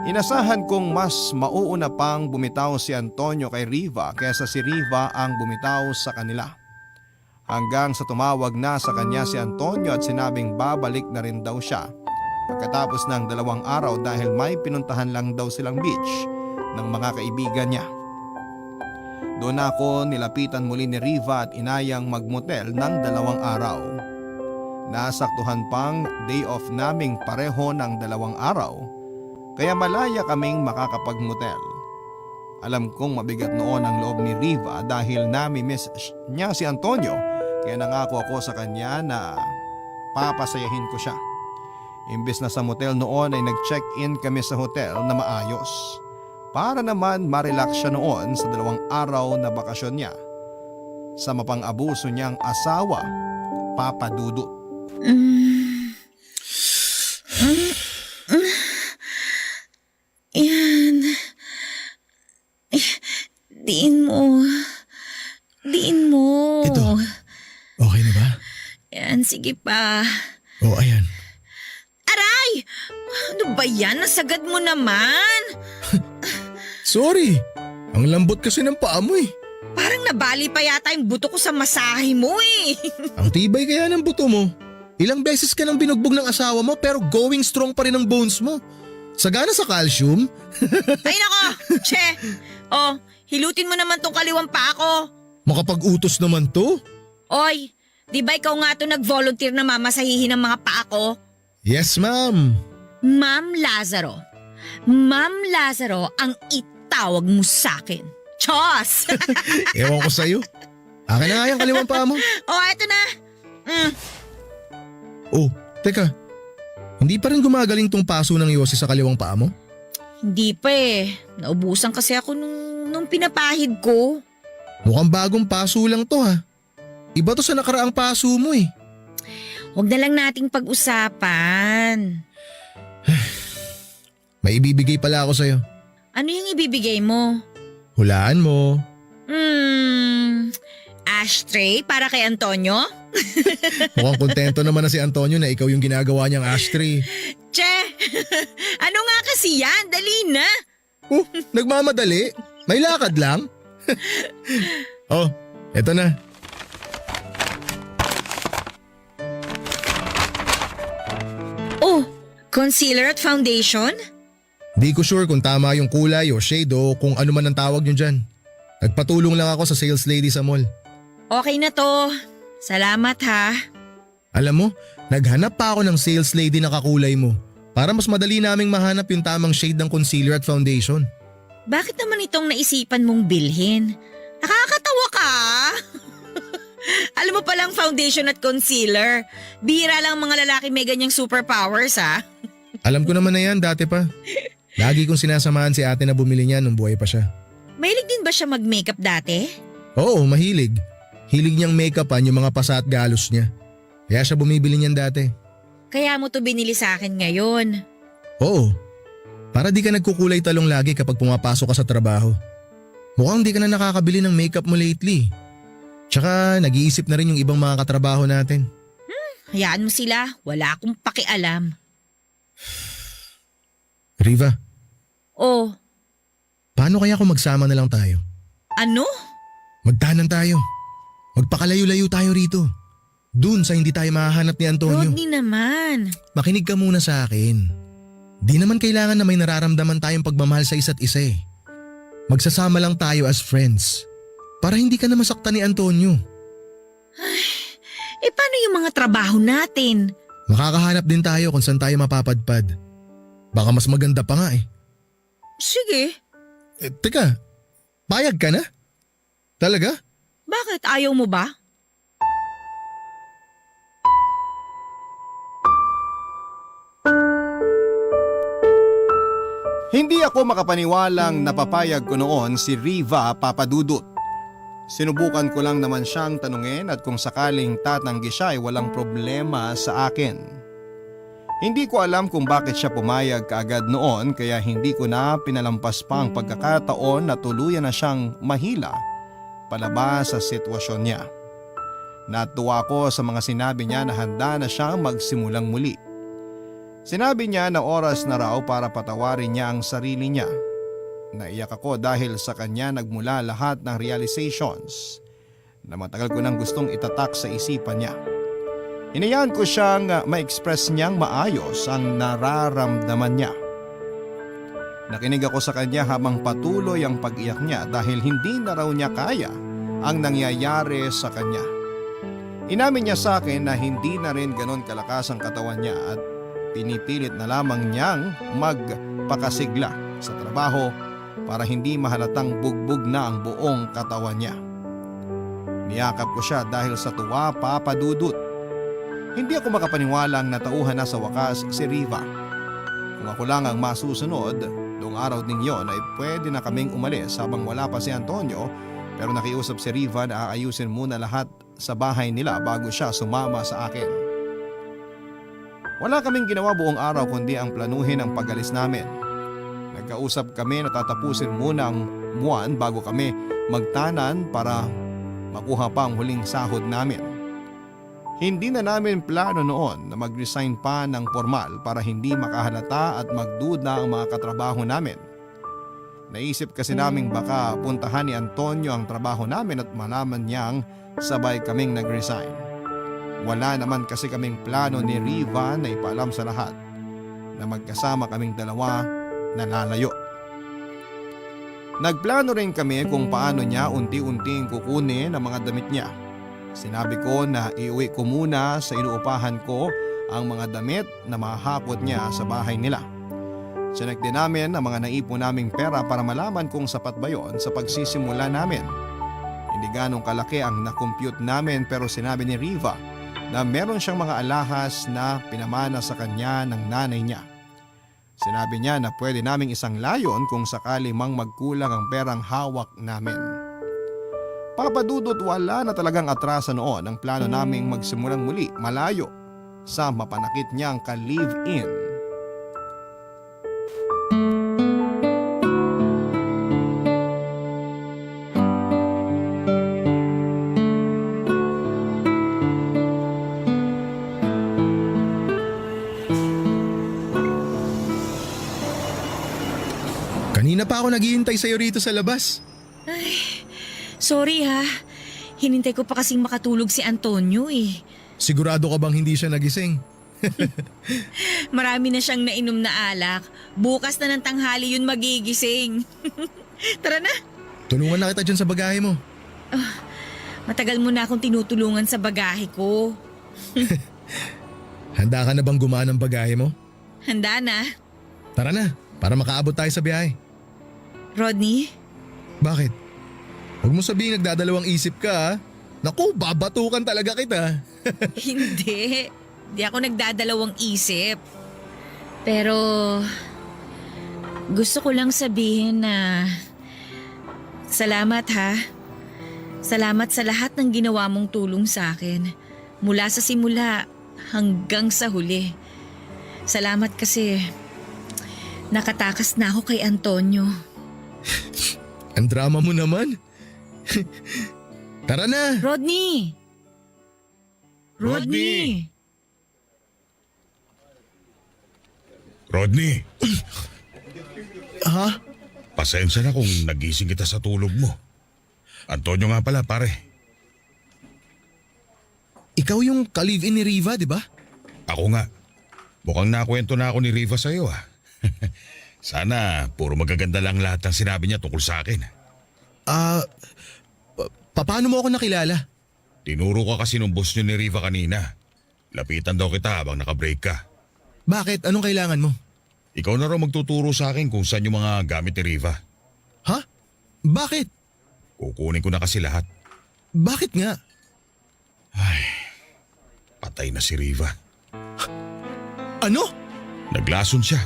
Inasahan kong mas mauuna pang bumitaw si Antonio kay Riva kaysa si Riva ang bumitaw sa kanila. Hanggang sa tumawag na sa kanya si Antonio at sinabing babalik na rin daw siya pagkatapos ng 2 araw dahil may pinuntahan lang daw silang beach ng mga kaibigan niya. Doon ako nilapitan muli ni Riva at inayang magmotel ng 2 araw. Nasaktuhan pang day off naming pareho ng 2 araw. Kaya malaya kaming makakapagmotel. Alam kong mabigat noon ang loob ni Riva dahil nami-miss niya si Antonio kaya nangako ako sa kanya na papasayahin ko siya. Imbes na sa motel noon ay nag-check-in kami sa hotel na maayos. para naman marelax siya noon sa 2 araw na bakasyon niya sa mapang-abuso niyang asawa, Papa Dudut. Yan. Diin mo. Diin mo. Ito. Okay na ba? Yan, sige pa. Oo, ayan. Aray! Ano ba yan? Nasagad mo naman. Sorry. Ang lambot kasi ng paa mo eh. Parang nabali pa yata yung buto ko sa masahe mo eh. Ang tibay kaya ng buto mo. Ilang beses ka nang binugbog ng asawa mo pero going strong pa rin ang bones mo. Sagana sa calcium? Ay nako, che. Oh, hilutin mo naman tong kaliwang pa ako. Makapag-utos naman to. Oy, di ba ikaw nga to nag-volunteer na mamasahihin ng mga paa ko? Yes, ma'am. Ma'am Lazaro. Ma'am Lazaro ang itawag mo sa akin. Chos! Ewan ko sa'yo. Akin na nga yung kaliwang paa mo. Oh, eto na. Oh, teka. Hindi pa rin gumagaling tong paso ng Yossi sa kaliwang paa mo? Hindi pa eh. Naubusan kasi ako nung pinapahid ko. Mukhang bagong paso lang to ha. Iba to sa nakaraang paso mo eh. Huwag na lang nating pag-usapan. May ibibigay pala ako sa'yo. Ano yung ibibigay mo? Hulaan mo. Ashtray para kay Antonio? Mukhang kontento naman na si Antonio na ikaw yung ginagawa niyang ashtray. Che! Ano nga kasi yan? Dali na! Oh, nagmamadali. May lakad lang. Oh, eto na. Oh, concealer at foundation? Di ko sure kung tama yung kulay o shade o kung ano man ang tawag nyo dyan. Nagpatulong lang ako sa sales lady sa mall. Okay na to. Salamat ha. Alam mo, naghanap pa ako ng sales lady na kakulay mo para mas madali naming mahanap yung tamang shade ng concealer at foundation. Bakit naman itong naisipan mong bilhin? Nakakatawa ka. Alam mo palang foundation at concealer. Bihira lang mga lalaki may ganyang superpowers ha. Alam ko naman na yan dati pa. Lagi kong sinasamahan si ate na bumili niya nung buhay pa siya. Mahilig din ba siya mag-makeup dati? Oo, mahilig. Hilig niyang make-upan yung mga pasa at galos niya. Kaya siya bumibili niyan dati. Kaya mo to binili sa akin ngayon. Oo. Para di ka nagkukulay talong lagi kapag pumapasok ka sa trabaho. Mukhang di ka na nakakabili ng makeup mo lately. Tsaka nag-iisip na rin yung ibang mga katrabaho natin. Hayaan mo sila. Wala akong pakialam. Riva, Oh, paano kaya kung magsama na lang tayo? ano? Magtanan tayo. Magpakalayo-layo tayo rito. Dun sa hindi tayo mahahanap ni Antonio. Rodney naman. Makinig ka muna sa akin. Di naman kailangan na may nararamdaman tayong pagmamahal sa isa't isa eh. Magsasama lang tayo as friends. Para hindi ka na masaktan ni Antonio. Eh paano yung mga trabaho natin? Makakahanap din tayo kung saan tayo mapapadpad. Baka mas maganda pa nga eh. Sige. Teka, payag ka na? Talaga? Bakit? Ayaw mo ba? Hindi ako makapaniwalang napapayag ko noon si Riva Papadudut. Sinubukan ko lang naman siyang tanungin at kung sakaling tatanggi siya ay walang problema sa akin. Hindi ko alam kung bakit siya pumayag kaagad noon kaya hindi ko na pinalampas pa ang pagkakataon na tuluyan na siyang mahila palabas sa sitwasyon niya. Natuwa ko sa mga sinabi niya na handa na siyang magsimulang muli. Sinabi niya na oras na raw para patawarin niya ang sarili niya. Naiyak ako dahil sa kanya nagmula lahat ng realizations na matagal ko nang gustong itatak sa isipan niya. Hinayaan ko siyang ma-express niyang maayos ang nararamdaman niya. Nakinig ako sa kanya habang patuloy ang pag-iyak niya dahil hindi na raw niya kaya ang nangyayari sa kanya. Inamin niya sa akin na hindi na rin ganon kalakas ang katawan niya at pinipilit na lamang niyang magpakasigla sa trabaho para hindi mahalatang bugbog na ang buong katawan niya. Niyakap ko siya dahil sa tuwa, Papa Dudut. Hindi ako makapaniwalang natauhan na sa wakas si Riva. Kung ako lang ang masusunod, Noong araw ding yon ay pwede na kaming umalis habang wala pa si Antonio, pero nakiusap si Riva na aayusin muna lahat sa bahay nila bago siya sumama sa akin. Wala kaming ginawa buong araw kundi ang planuhin ang pag-alis namin. Nagkausap kami na tatapusin muna ang buwan bago kami magtanan para makuha pa ang huling sahod namin. Hindi na namin plano noon na mag-resign pa ng formal para hindi makahalata at magduda ang mga katrabaho namin. Naisip kasi naming baka puntahan ni Antonio ang trabaho namin at malaman niyang sabay kaming nag-resign. Wala naman kasi kaming plano ni Riva na ipaalam sa lahat na magkasama kaming dalawa na lalayo. Nagplano rin kami kung paano niya unti-unting kukunin ang mga damit niya. Sinabi ko na iuwi ko muna sa inuupahan ko ang mga damit na mahapot niya sa bahay nila. Sinek din namin ang mga naipon naming pera para malaman kung sapat ba yon sa pagsisimula namin. Hindi ganong kalaki ang nakompute namin pero sinabi ni Riva na meron siyang mga alahas na pinamana sa kanya ng nanay niya. Sinabi niya na pwede naming isang layon kung sakali mang magkulang ang perang hawak namin. Papadudot wala na talagang atrasa noon ang plano naming magsimulang muli malayo sa mapanakit niyang ka-live-in. Kanina pa ako naghihintay sa'yo rito sa labas. Sorry ha, hinintay ko pa kasing makatulog si Antonio eh. Sigurado ka bang hindi siya nagising? Marami na siyang nainom na alak. Bukas na ng tanghali yun magigising. Tara na. Tulungan na kita dyan sa bagahe mo. Matagal mo na akong tinutulungan sa bagahe ko. Handa ka na bang gumaan ng bagahe mo? Handa na. Tara na, para makaabot tayo sa biyahe. Rodney? Bakit? Huwag mo sabihin nagdadalawang isip ka ha. Naku, babatukan talaga kita. Hindi. Di ako nagdadalawang isip. Pero gusto ko lang sabihin na salamat ha. Salamat sa lahat ng ginawa mong tulong sa akin. Mula sa simula hanggang sa huli. Salamat kasi nakatakas na ako kay Antonio. Ang drama mo naman. Tara na. Rodney! Rodney! Rodney, Ha? pasensya na kung nagising kita sa tulog mo. Antonio nga pala, pare. Ikaw yung ka-live-in ni Riva, di ba? Ako nga. Mukhang nakwento na ako ni Riva sa'yo ah. Sana puro magaganda lang lahat ng sinabi niya tungkol sa akin. Paano mo ako nakilala? Tinuro ka kasi nung boss niyo ni Riva kanina. Lapitan daw kita habang nakabreak ka. Bakit? Anong kailangan mo? Ikaw na raw magtuturo sa akin kung saan yung mga gamit ni Riva. Ha? Bakit? Kukunin ko na kasi lahat. Bakit nga? Patay na si Riva. Ano? Naglason siya.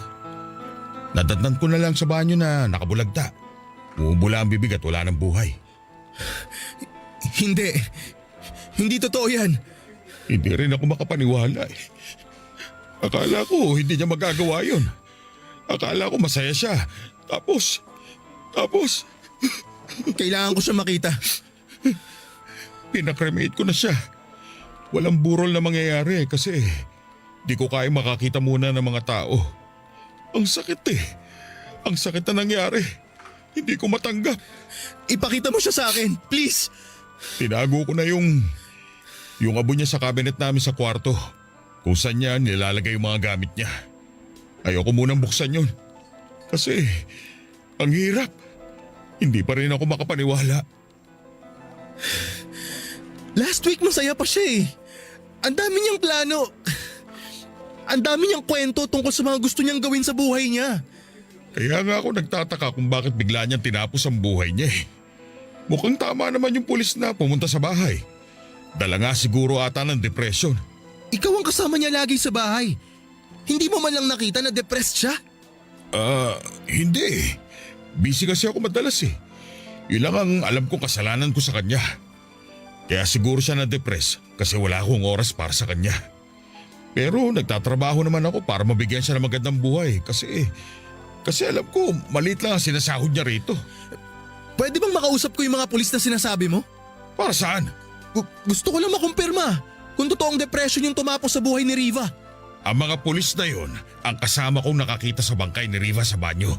Nadatnan ko na lang sa banyo na nakabulagta. Bumubula ang bibig at wala ng buhay. Hindi. Hindi totoo yan. Hindi rin ako makapaniwala eh. Akala ko hindi niya magagawa yun. Akala ko masaya siya. Tapos... Kailangan ko siya makita. Pinakremate ko na siya. Walang burol na mangyayari kasi di ko kaya makakita muna ng mga tao. Ang sakit eh. Ang sakit na nangyari. Hindi ko matanggap. Ipakita mo siya sa akin, please. Tinago ko na yung abo niya sa cabinet namin sa kwarto. Kung saan niya nilalagay yung mga gamit niya. Ayoko munang buksan yun. Kasi ang hirap. Hindi pa rin ako makapaniwala. Last week masaya pa siya eh. Ang dami niyang plano. Ang dami niyang kwento tungkol sa mga gusto niyang gawin sa buhay niya. Kaya nga ako nagtataka kung bakit bigla niyang tinapos ang buhay niya eh. Mukhang tama naman yung pulis na pumunta sa bahay. Dala nga siguro ata ng depression. Ikaw ang kasama niya lagi sa bahay. Hindi mo man lang nakita na depressed siya? Hindi. Busy kasi ako madalas eh. Yun lang ang alam kong kasalanan ko sa kanya. Kaya siguro siya na-depress kasi wala akong oras para sa kanya. Pero nagtatrabaho naman ako para mabigyan siya ng magandang buhay kasi alam ko maliit lang ang sinasahod niya rito. Pwede bang makausap ko yung mga pulis na sinasabi mo? Para saan? Gusto ko lang makumpirma kung totoong depression yung tumapos sa buhay ni Riva. Ang mga pulis na yon ang kasama kong nakakita sa bangkay ni Riva sa banyo.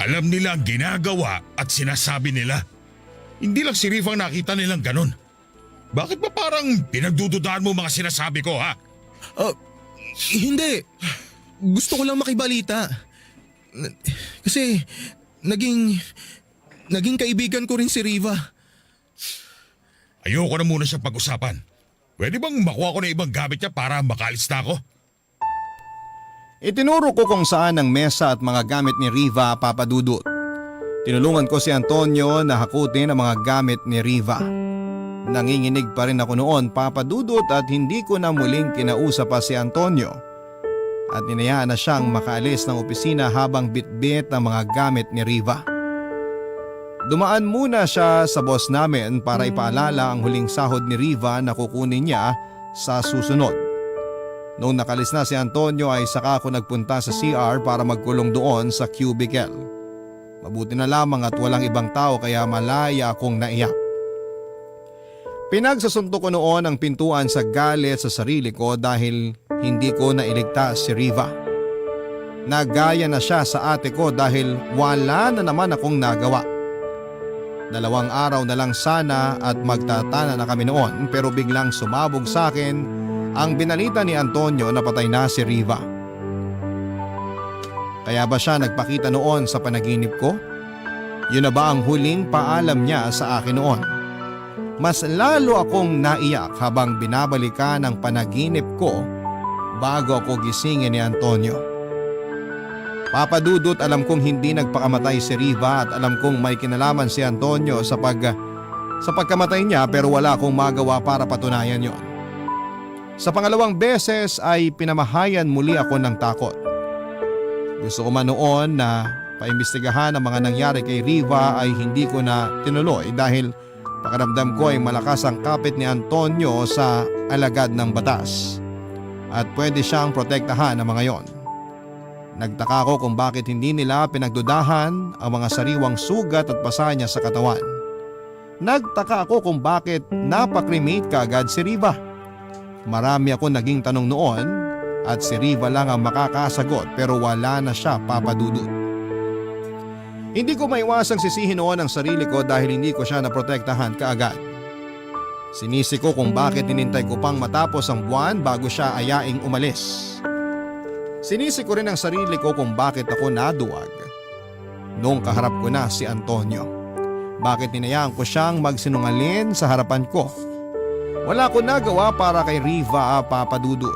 Alam nila ang ginagawa at sinasabi nila. Hindi lang si Riva ang nakita nilang ganon. Bakit ba parang pinagdududahan mo mga sinasabi ko ha? Hindi. Gusto ko lang makibalita. Kasi naging kaibigan ko rin si Riva. Ayoko na muna siya pag-usapan. Pwede bang makuha ko na ibang gamit niya para makaalis na ako? Itinuro ko kung saan ang mesa at mga gamit ni Riva, Papa Dudut. Tinulungan ko si Antonio na hakutin ang mga gamit ni Riva. Nanginginig pa rin ako noon, Papa Dudut, at hindi ko na muling kinausap pa si Antonio. At ninayaan na siyang makaalis ng opisina habang bitbit ang mga gamit ni Riva. Dumaan muna siya sa boss namin para ipaalala ang huling sahod ni Riva na kukunin niya sa susunod. Noong nakalis na si Antonio ay saka ako nagpunta sa CR para magkulong doon sa cubicle. Mabuti na lamang at walang ibang tao kaya malaya akong naiyak. Pinagsasunto ko noon ang pintuan sa galit sa sarili ko dahil hindi ko nailigtas si Riva. Nagaya na siya sa ate ko dahil wala na naman akong nagawa. 2 araw na lang sana at magtatana na kami noon pero biglang sumabog sa akin ang binalita ni Antonio na patay na si Riva. Kaya ba siya nagpakita noon sa panaginip ko? Yun na ba ang huling paalam niya sa akin noon? Mas lalo akong naiyak habang binabalikan ang panaginip ko bago ako gisingin ni Antonio. Papa Dudut, alam kong hindi nagpakamatay si Riva at alam kong may kinalaman si Antonio sa pagkamatay niya pero wala akong magawa para patunayan yon. Sa pangalawang beses ay pinamahayan muli ako ng takot. Gusto ko man noon na paimbestigahan ang mga nangyari kay Riva ay hindi ko na tinuloy dahil pakiramdam ko ay malakas ang kapit ni Antonio sa alagad ng batas at pwede siyang protektahan ng mga yon. Nagtaka ko kung bakit hindi nila pinagdudahan ang mga sariwang sugat at pasa niya sa katawan. Nagtaka ako kung bakit napakremate kaagad si Riva. Marami ako naging tanong noon at si Riva lang ang makakasagot pero wala na siya, Papa Dudut. Hindi ko maiwasang sisihin noon ang sarili ko dahil hindi ko siya naprotektahan kaagad. Sinisi ko kung bakit hinintay ko pang matapos ang buwan bago siya ayaing umalis. Sinisi ko rin ang sarili ko kung bakit ako naduwag noong kaharap ko na si Antonio. Bakit ninayaan ko siyang magsinungaling sa harapan ko? Wala akong nagawa para kay Riva, Papa Dudut.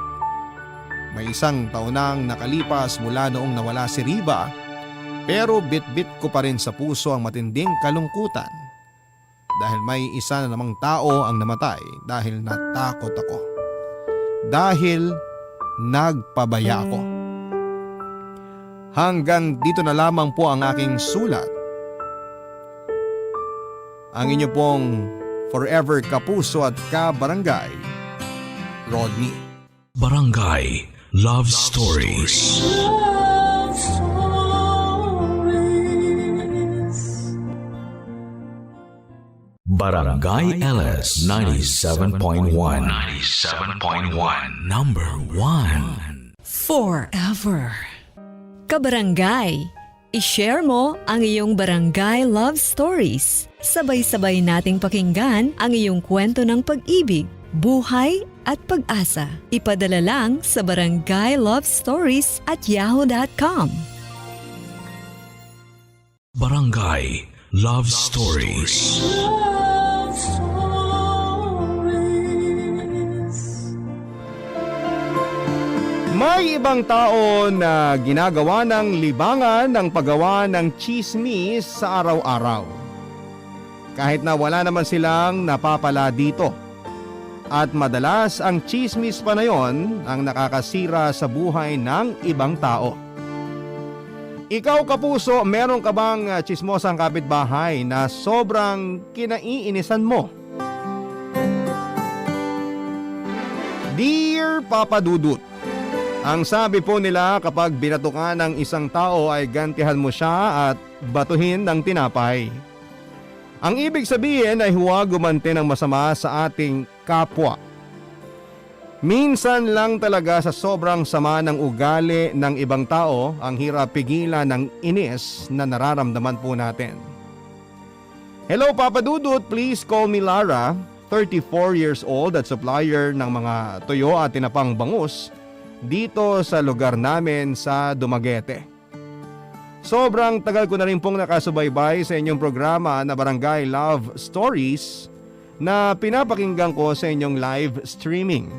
May 1 taon nang nakalipas mula noong nawala si Riva pero bit-bit ko pa rin sa puso ang matinding kalungkutan dahil may isa na namang tao ang namatay dahil natakot ako. Dahil nagpabaya ako. Hanggang dito na lamang po ang aking sulat. Ang inyo pong forever kapuso at kabarangay, Rodney. Barangay Love Stories. Love Stories. Barangay LS 97.1. 97.1. Number 1. Forever. Kabarangay, i-share mo ang iyong barangay love stories. Sabay-sabay nating pakinggan ang iyong kwento ng pag-ibig, buhay at pag-asa. Ipadala lang sa barangaylovestories@yahoo.com. Barangay Love Stories. Love Stories. May ibang tao na ginagawa ng libangan ng paggawa ng chismis sa araw-araw. Kahit na wala naman silang napapala dito. At madalas ang chismis pa na yon ang nakakasira sa buhay ng ibang tao. Ikaw kapuso, meron ka bang tsismosang kapitbahay na sobrang kinaiinisan mo? Dear Papa Dudut, ang sabi po nila kapag binato ka ng isang tao ay gantihan mo siya at batuhin ng tinapay. Ang ibig sabihin ay huwag gumante ng masama sa ating kapwa. Minsan lang talaga sa sobrang sama ng ugali ng ibang tao ang hirap pigilan ng inis na nararamdaman po natin. Hello Papa Dudut, please call me Lara, 34 years old at supplier ng mga tuyo at tinapang bangus dito sa lugar namin sa Dumaguete. Sobrang tagal ko na rin pong nakasubaybay sa inyong programa na Barangay Love Stories na pinapakinggan ko sa inyong live streaming.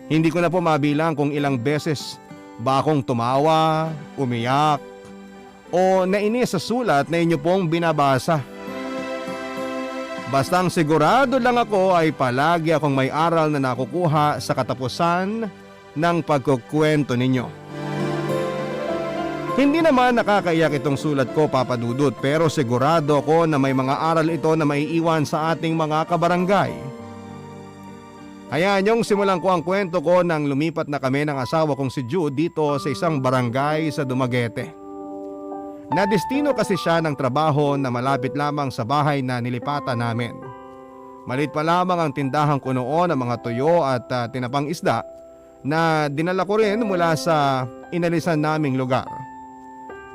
Hindi ko na po mabilang kung ilang beses ba akong tumawa, umiyak, o nainis sa sulat na inyo pong binabasa. Bastang sigurado lang ako ay palagi akong may aral na nakukuha sa katapusan ng pagkukwento ninyo. Hindi naman nakakaiyak itong sulat ko, Papa Dudut, pero sigurado ako na may mga aral ito na maiiwan sa ating mga kabarangay. Ayan yung simulan ko ang kwento ko nang lumipat na kami ng asawa kong si Jude dito sa isang barangay sa Dumaguete. Nadestino kasi siya ng trabaho na malapit lamang sa bahay na nilipatan namin. Maliit pa lamang ang tindahan ko noon ng mga tuyo at tinapang isda na dinala ko rin mula sa inalisan naming lugar.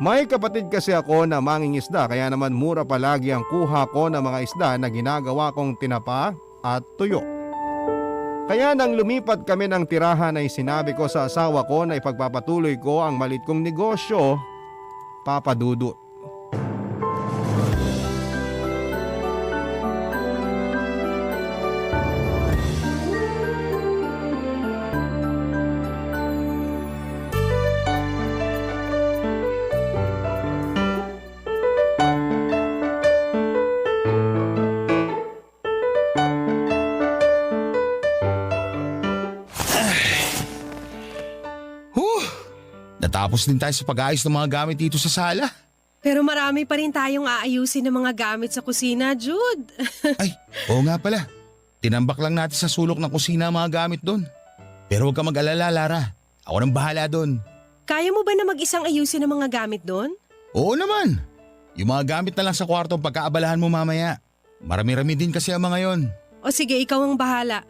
May kapatid kasi ako na mangingisda kaya naman mura palagi ang kuha ko ng mga isda na ginagawa kong tinapa at tuyo. Kaya nang lumipat kami ng tirahan ay sinabi ko sa asawa ko na ipagpapatuloy ko ang maliit kong negosyo, Papa Dudut. Natapos din tayo sa pag-ayos ng mga gamit dito sa sala. Pero marami pa rin tayong aayusin ng mga gamit sa kusina, Jude. Ay, oo nga pala. Tinambak lang natin sa sulok ng kusina ang mga gamit doon. Pero huwag ka mag-alala, Lara. Ako nang bahala doon. Kaya mo ba na mag-isang ayusin ng mga gamit doon? Oo naman. Yung mga gamit na lang sa kwarto ang pagkaabalahan mo mamaya. Marami-rami din kasi ang mga yon. O sige, ikaw ang bahala.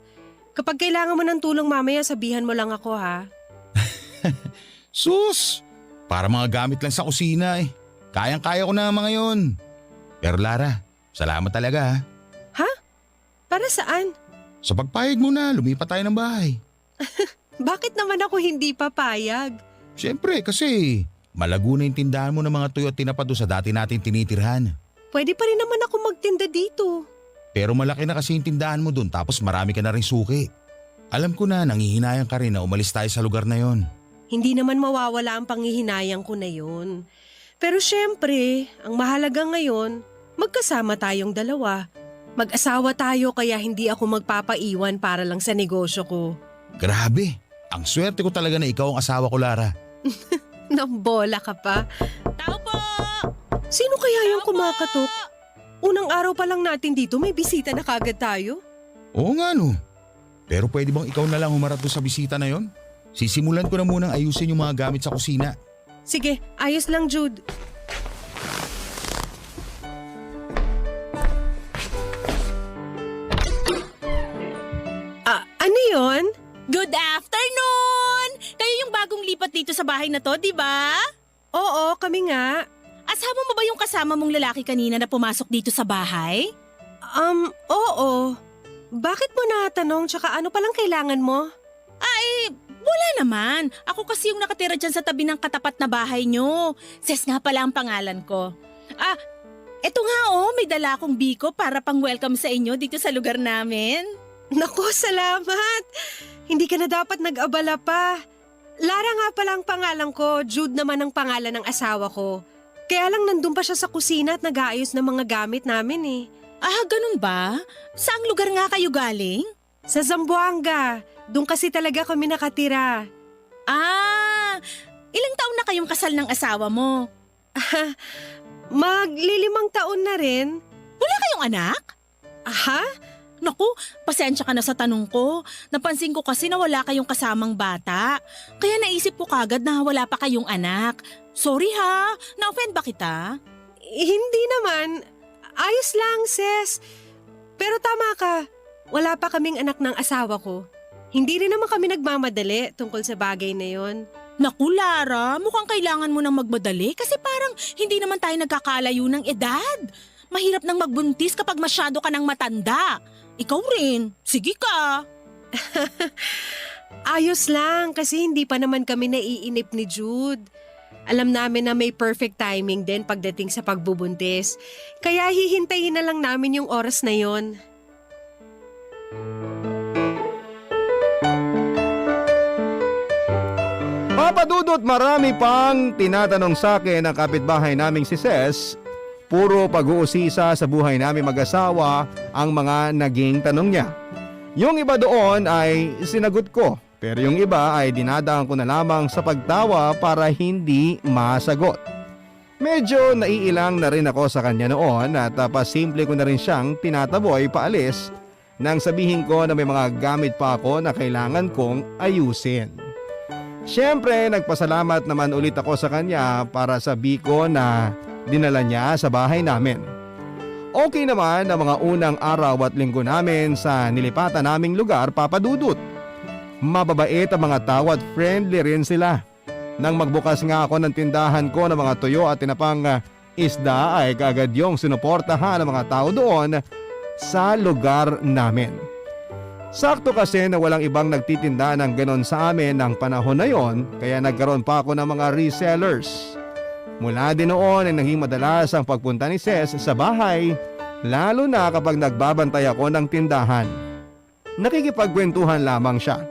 Kapag kailangan mo ng tulong mamaya, sabihan mo lang ako, ha? Sus! Para mga gamit lang sa kusina eh. Kayang-kaya ko na ang mga yon. Pero Lara, salamat talaga ha. Ha? Para saan? Sa pagpayag mo na, lumipat tayo ng bahay. Bakit naman ako hindi papayag? Siyempre kasi malago na yung tindahan mo ng mga tuyo at tinapa doon sa dati natin tinitirhan. Pwede pa rin naman ako magtinda dito. Pero malaki na kasi yung tindahan mo doon tapos marami ka na rin suki. Alam ko na nangihinayang ka rin na umalis tayo sa lugar na yon. Hindi naman mawawala ang panghihinayang ko na yun. Pero syempre, ang mahalaga ngayon, magkasama tayong dalawa. Mag-asawa tayo kaya hindi ako magpapaiwan para lang sa negosyo ko. Grabe, ang swerte ko talaga na ikaw ang asawa ko, Lara. Nambola ka pa. Tao po! Sino kaya yung kumakatok? Unang araw pa lang natin dito, may bisita na kagad tayo. Oo nga no. Pero pwede bang ikaw na lang humarap doon sa bisita na yon? Sisimulan ko na munang ayusin yung mga gamit sa kusina. Sige, ayos lang, Jude. Ano yon? Good afternoon! Kayo yung bagong lipat dito sa bahay na to, di ba? Oo, kami nga. Asama mo ba yung kasama mong lalaki kanina na pumasok dito sa bahay? Oo. Bakit mo natanong tsaka ano palang kailangan mo? Wala naman. Ako kasi yung nakatira dyan sa tabi ng katapat na bahay nyo. Ses nga pala ang pangalan ko. Eto nga may dala akong biko para pang-welcome sa inyo dito sa lugar namin. Naku, salamat! Hindi ka na dapat nag-abala pa. Lara nga pala ang pangalan ko, Jude naman ang pangalan ng asawa ko. Kaya lang nandun pa siya sa kusina at nag-aayos ng mga gamit namin eh. Ganun ba? Saang lugar nga kayo galing? Sa Zamboanga. Doon kasi talaga kami nakatira. Ilang taon na na kayong kasal ng asawa mo? Maglilimang taon na rin. Wala kayong anak? Aha? Naku, pasensya ka na sa tanong ko. Napansin ko kasi na wala kayong kasamang bata. Kaya naisip ko kagad na wala pa kayong anak. Sorry ha, na-offend ba kita? Hindi naman. Ayos lang, sis. Pero tama ka. Wala pa kaming anak ng asawa ko. Hindi rin naman kami nagmamadali tungkol sa bagay na yon. Naku Lara, mukhang kailangan mo nang magbadali kasi parang hindi naman tayo nagkakalayo ng edad. Mahirap nang magbuntis kapag masyado ka nang matanda. Ikaw rin, sige ka. Ayos lang kasi hindi pa naman kami naiinip ni Jude. Alam namin na may perfect timing din pagdating sa pagbubuntis. Kaya hihintayin na lang namin yung oras na yon. Papa Dudut, marami pang tinatanong sa akin ang kapitbahay naming si Ses. Puro pag-uusisa sa buhay namin mag-asawa ang mga naging tanong niya. Yung iba doon ay sinagot ko, pero yung iba ay dinadaan ko na lamang sa pagtawa para hindi masagot. Medyo naiilang na rin ako sa kanya noon at pasimple ko na rin siyang tinataboy paalis nang sabihin ko na may mga gamit pa ako na kailangan kong ayusin. Siyempre, nagpasalamat naman ulit ako sa kanya para sabi ko na dinala niya sa bahay namin. Okay naman ang mga unang araw at linggo namin sa nilipatan naming lugar, Papa Dudut. Mababait ang mga tao at friendly rin sila. Nang magbukas nga ako ng tindahan ko ng mga tuyo at tinapang isda ay kaagad yung sinuportahan ng mga tao doon sa lugar namin. Sakto kasi na walang ibang nagtitinda ng ganon sa amin ng panahon na yon, kaya nagkaroon pa ako ng mga resellers. Mula din noon ay naging madalas ang pagpunta ni Ses sa bahay, lalo na kapag nagbabantay ako ng tindahan. Nakikipagkwentuhan lamang siya.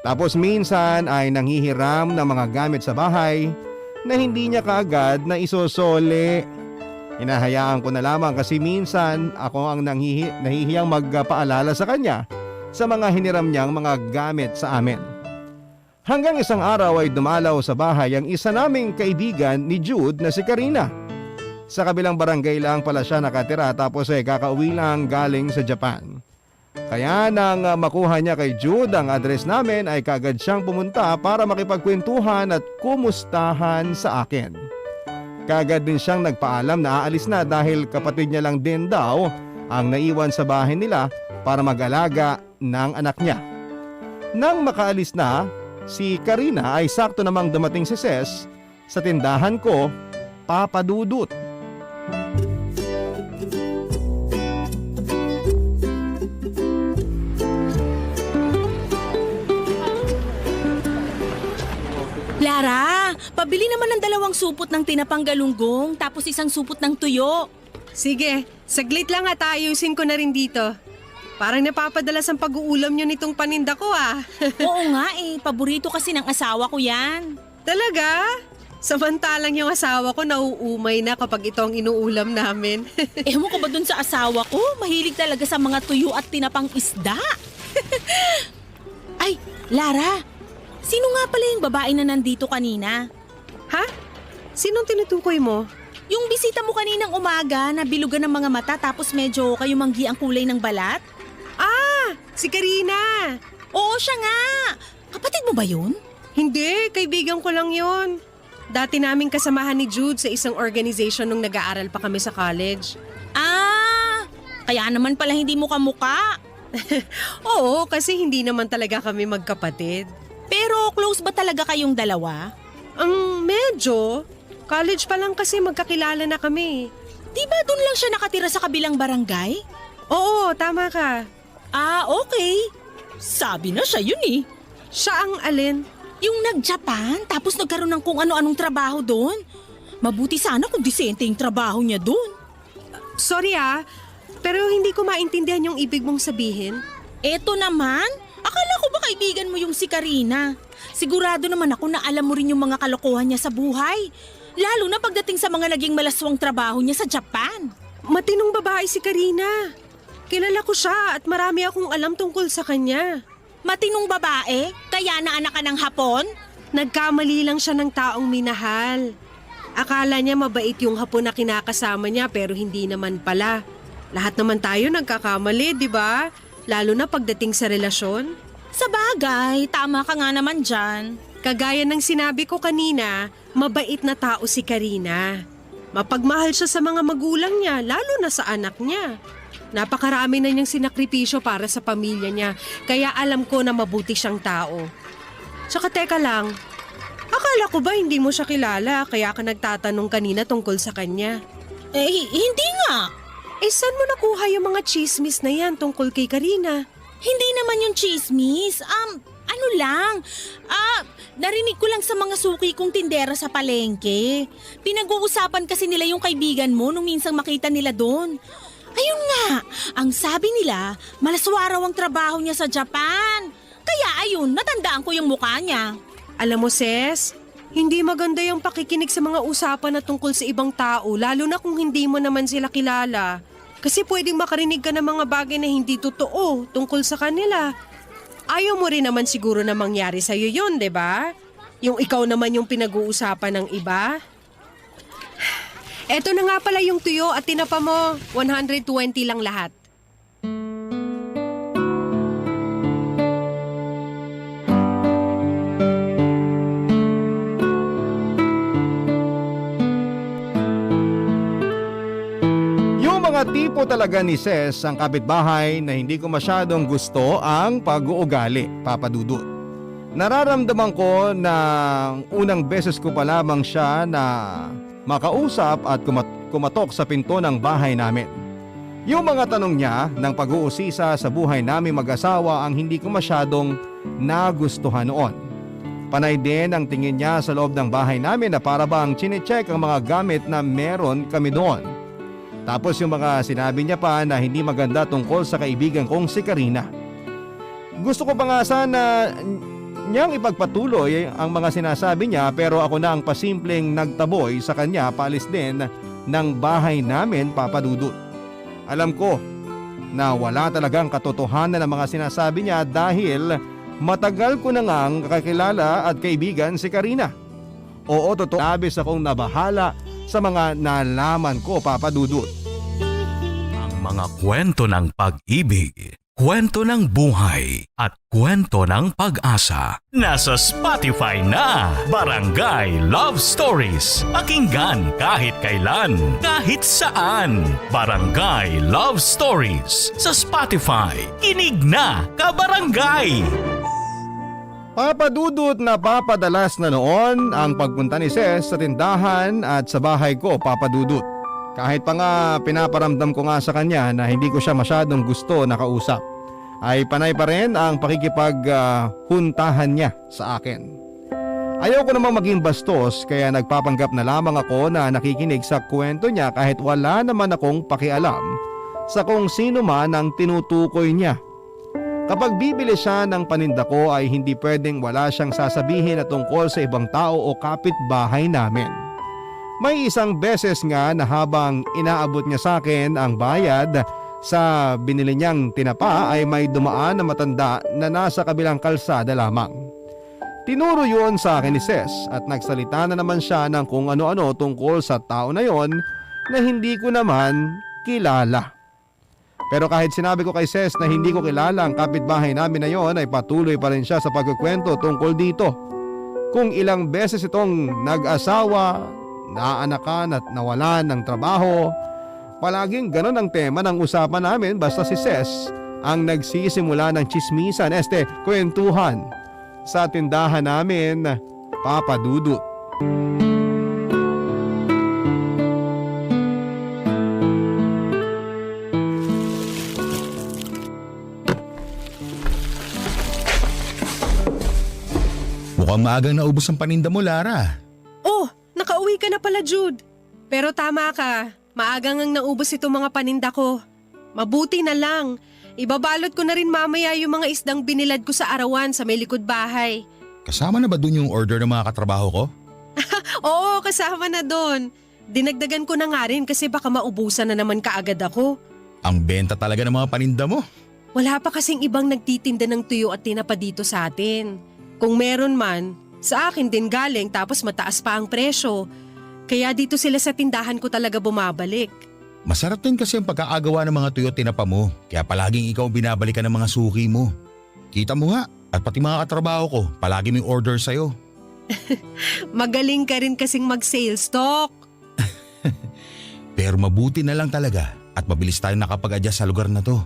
Tapos minsan ay nanghihiram ng mga gamit sa bahay na hindi niya kaagad na isosole. Hinahayaan ko na lamang kasi minsan ako ang nahihiyang magpaalala sa kanya sa mga hiniram niyang mga gamit sa amin. Hanggang isang araw ay dumalaw sa bahay ang isa naming kaibigan ni Jude na si Karina. Sa kabilang barangay lang pala siya nakatira tapos ay kakauwi lang galing sa Japan. Kaya nang makuha niya kay Jude ang address namin ay kagad siyang pumunta para makipagkwentuhan at kumustahan sa akin. Kagad din siyang nagpaalam na aalis na dahil kapatid niya lang din daw ang naiwan sa bahay nila para mag-alaga ng anak niya. Nang makaalis na, si Karina ay sakto namang dumating si Ses sa tindahan ko, Papa Dudut. Lara, pabili naman ng 2 supot ng tinapang galunggong tapos 1 supot ng tuyo. Sige, saglit lang at ayusin ko na rin dito. Parang napapadalas ang pag-uulam nyo nitong paninda ko ah. Oo nga paborito kasi ng asawa ko yan. Talaga? Samantalang yung asawa ko nauumay na kapag ito ang inuulam namin. Ewan ko ba dun sa asawa ko? Mahilig talaga sa mga tuyo at tinapang isda. Ay, Lara, sino nga pala yung babae na nandito kanina? Ha? Sinong tinutukoy mo? Yung bisita mo kaninang umaga na bilugan ng mga mata tapos medyo kayumanggi ang kulay ng balat? Ah, si Karina. Oo, siya nga. Kapatid mo ba yun? Hindi, kaibigan ko lang yon. Dati naming kasamahan ni Jude sa isang organization nung nag-aaral pa kami sa college. Ah, kaya naman pala hindi mo kamuka. Oo, kasi hindi naman talaga kami magkapatid. Pero close ba talaga kayong dalawa? Medyo. College pa lang kasi magkakilala na kami. Di ba doon lang siya nakatira sa kabilang barangay? Oo, tama ka. Ah, okay. Sabi na siya yun Siya ang alin? Yung nag-Japan tapos nagkaroon ng kung ano-anong trabaho doon. Mabuti sana kung disente yung trabaho niya doon. Sorry pero hindi ko maintindihan yung ibig mong sabihin. Eto naman, akala ko ba kaibigan mo yung si Karina? Sigurado naman ako na alam mo rin yung mga kalokohan niya sa buhay. Lalo na pagdating sa mga naging malaswang trabaho niya sa Japan. Matinong babae si Karina. Kilala ko siya at marami akong alam tungkol sa kanya. Matinong babae? Kaya naanak ka ng Hapon? Nagkamali lang siya ng taong minahal. Akala niya mabait yung hapon na kinakasama niya pero hindi naman pala. Lahat naman tayo nagkakamali, di ba? Lalo na pagdating sa relasyon. Sa bagay, tama ka nga naman dyan. Kagaya ng sinabi ko kanina, mabait na tao si Karina. Mapagmahal siya sa mga magulang niya, lalo na sa anak niya. Napakarami na niyang sinakripisyo para sa pamilya niya, kaya alam ko na mabuti siyang tao. Tsaka teka lang, akala ko ba hindi mo siya kilala kaya ka nagtatanong kanina tungkol sa kanya? Hindi nga. Saan mo nakuha yung mga chismis na yan tungkol kay Karina? Hindi naman yung chismis. Ano lang. Narinig ko lang sa mga suki kong tindera sa palengke. Pinag-uusapan kasi nila yung kaibigan mo nung minsang makita nila doon. Ayun nga, ang sabi nila, malaswa raw ang trabaho niya sa Japan. Kaya ayun, natandaan ko yung mukha niya. Alam mo, Ses, hindi maganda yung pakikinig sa mga usapan na tungkol sa ibang tao, lalo na kung hindi mo naman sila kilala. Kasi pwedeng makarinig ka ng mga bagay na hindi totoo tungkol sa kanila. Ayaw mo rin naman siguro na mangyari sa'yo yun, di ba? Yung ikaw naman yung pinag-uusapan ng iba. Eto na nga pala yung tuyo at tinapa mo. 120 lang lahat. Yung mga tipo talaga ni Ses ang kapitbahay na hindi ko masyadong gusto ang pag-uugali, Papa Dudut. Nararamdaman ko na unang beses ko pa lamang siya na makausap at kumatok sa pinto ng bahay namin. Yung mga tanong niya ng pag-uusisa sa buhay namin mag-asawa ang hindi ko masyadong nagustuhan noon. Panay din ang tingin niya sa loob ng bahay namin na para bang chinecheck ang mga gamit na meron kami doon. Tapos yung mga sinabi niya pa na hindi maganda tungkol sa kaibigan kong si Karina. Gusto ko pa nga sana niyang ipagpatuloy ang mga sinasabi niya pero ako na ang pasimpleng nagtaboy sa kanya paalis din ng bahay namin, Papa Dudut. Alam ko na wala talagang katotohanan ng mga sinasabi niya dahil matagal ko na ngang kakilala at kaibigan si Karina. Oo, totoo, labis akong nabahala sa mga nalaman ko, Papa Dudut. Ang mga kwento ng pag-ibig, kwento ng buhay at kwento ng pag-asa. Nasa Spotify na Barangay Love Stories. Pakinggan kahit kailan, kahit saan. Barangay Love Stories sa Spotify. Kinig na, kabarangay! Papa Dudut, napapadalas na noon ang pagpunta ni Ses sa tindahan at sa bahay ko, Papa Dudut. Kahit pa nga pinaparamdam ko nga sa kanya na hindi ko siya masyadong gusto na kausap, ay panay pa rin ang pakikipaghuntahan niya sa akin. Ayaw ko namang maging bastos kaya nagpapanggap na lamang ako na nakikinig sa kwento niya kahit wala naman akong pakialam sa kung sino man ang tinutukoy niya. Kapag bibili siya ng paninda ko ay hindi pwedeng wala siyang sasabihin na tungkol sa ibang tao o kapitbahay namin. May isang beses nga na habang inaabot niya sa akin ang bayad sa binili niyang tinapa ay may dumaan na matanda na nasa kabilang kalsada lamang. Tinuro yun sa akin ni Ses at nagsalita na naman siya ng kung ano-ano tungkol sa tao na yon na hindi ko naman kilala. Pero kahit sinabi ko kay Ses na hindi ko kilala ang kapitbahay namin na yon ay patuloy pa rin siya sa pagkukwento tungkol dito. Kung ilang beses itong nag-asawa, naanakan at nawalan ng trabaho, palaging ganon ang tema ng usapan namin basta si Ses ang nagsisimula ng chismisan, kwentuhan sa tindahan namin, Papa Dudut. Mukhang maagang naubos ang paninda mo, Lara. Oh, nakauwi ka na pala, Jude. Pero tama ka, maagang ang naubos itong mga paninda ko. Mabuti na lang. Ibabalot ko na rin mamaya yung mga isdang binilad ko sa arawan sa may likod bahay. Kasama na ba dun yung order ng mga katrabaho ko? Oo, kasama na doon. Dinagdagan ko na nga rin kasi baka maubusan na naman kaagad ako. Ang benta talaga ng mga paninda mo. Wala pa kasing ibang nagtitinda ng tuyo at tinapa dito sa atin. Kung meron man, Sa akin din galing tapos mataas pa ang presyo. Kaya dito sila sa tindahan ko talaga bumabalik. Masarap din kasi ang pagkakagawa ng mga tuyo tinapa mo, kaya palaging ikaw ang binabalikan ng mga suki mo. Kita mo nga, at pati mga katrabaho ko, palagi may order sa'yo. Magaling ka rin kasing mag-sales talk. Pero mabuti na lang talaga at mabilis tayong nakapag-adjust sa lugar na to.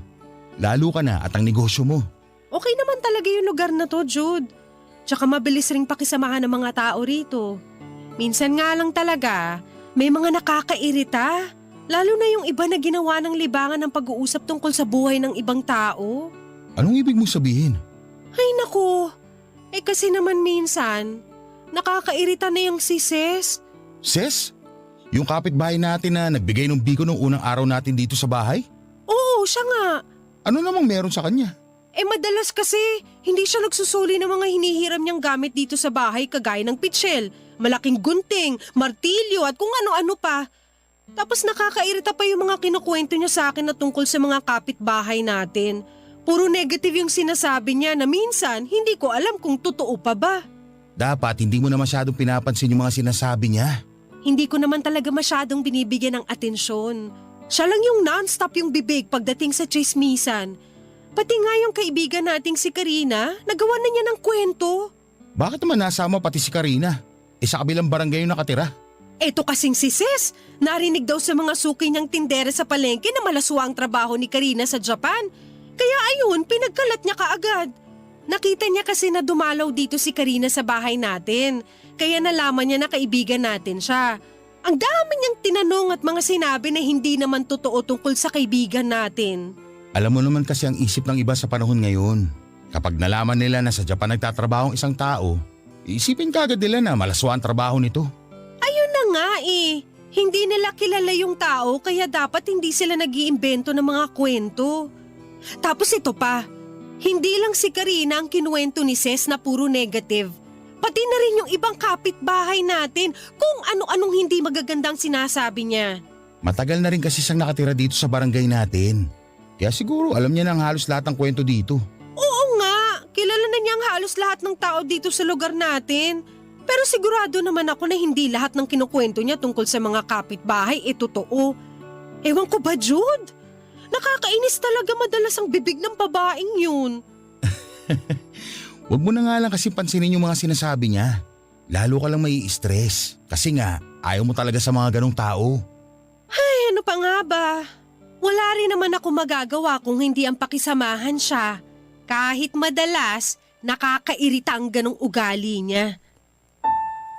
Lalo ka na at ang negosyo mo. Okay naman talaga yung lugar na to, Jude. Tsaka mabilis ring pakisamahan ng mga tao rito. Minsan nga lang talaga, may mga nakakairita. Lalo na yung iba na ginawa ng libangan ng pag-uusap tungkol sa buhay ng ibang tao. Anong ibig mo sabihin? Ay naku, kasi naman minsan, nakakairita na yung si Ses. Ses? Yung kapitbahay natin na nagbigay ng biko nung unang araw natin dito sa bahay? Oo, siya nga. Ano namang meron sa kanya? Madalas kasi, hindi siya nagsusuli ng mga hinihiram niyang gamit dito sa bahay kagaya ng pitsil, malaking gunting, martilyo at kung ano-ano pa. Tapos nakakairita pa yung mga kinukwento niya sa akin na tungkol sa mga kapitbahay natin. Puro negative yung sinasabi niya na minsan hindi ko alam kung totoo pa ba. Dapat hindi mo na masyadong pinapansin yung mga sinasabi niya. Hindi ko naman talaga masyadong binibigyan ng atensyon. Siya lang yung non-stop yung bibig pagdating sa chismisan. Pati nga yung kaibigan nating si Karina, nagawa na niya ng kwento. Bakit naman nasama pati si Karina? Sa kabilang barangay yung nakatira. Eto kasing si Sis, narinig daw sa mga suki niyang tindera sa palengke na malaswa ang trabaho ni Karina sa Japan. Kaya ayun, pinagkalat niya kaagad. Nakita niya kasi na dumalaw dito si Karina sa bahay natin. Kaya nalaman niya na kaibigan natin siya. Ang dami niyang tinanong at mga sinabi na hindi naman totoo tungkol sa kaibigan natin. Alam mo naman kasi ang isip ng iba sa panahon ngayon. Kapag nalaman nila na sa Japan nagtatrabaho ang isang tao, isipin kagad nila na malaswa ang trabaho nito. Ayun na nga hindi nila kilala yung tao kaya dapat hindi sila nag-iimbento ng mga kwento. Tapos ito pa, hindi lang si Karina ang kinuwento ni Ses na puro negative. Pati na rin yung ibang kapitbahay natin kung ano-anong hindi magagandang sinasabi niya. Matagal na rin kasi siyang nakatira dito sa barangay natin. Kaya siguro alam niya na ang halos lahat ng kwento dito. Oo nga, kilala na niya ang halos lahat ng tao dito sa lugar natin. Pero sigurado naman ako na hindi lahat ng kinukwento niya tungkol sa mga kapitbahay totoo. Ewan ko ba, Jude? Nakakainis talaga madalas ang bibig ng babaeng yun. Huwag mo na nga lang kasi pansinin yung mga sinasabi niya. Lalo ka lang mai-stress. Kasi nga, ayaw mo talaga sa mga ganong tao. Ay, ano pa nga ba? Wala rin naman ako magagawa kung hindi ang pakisamahan siya. Kahit madalas, nakakairita ang ganong ugali niya.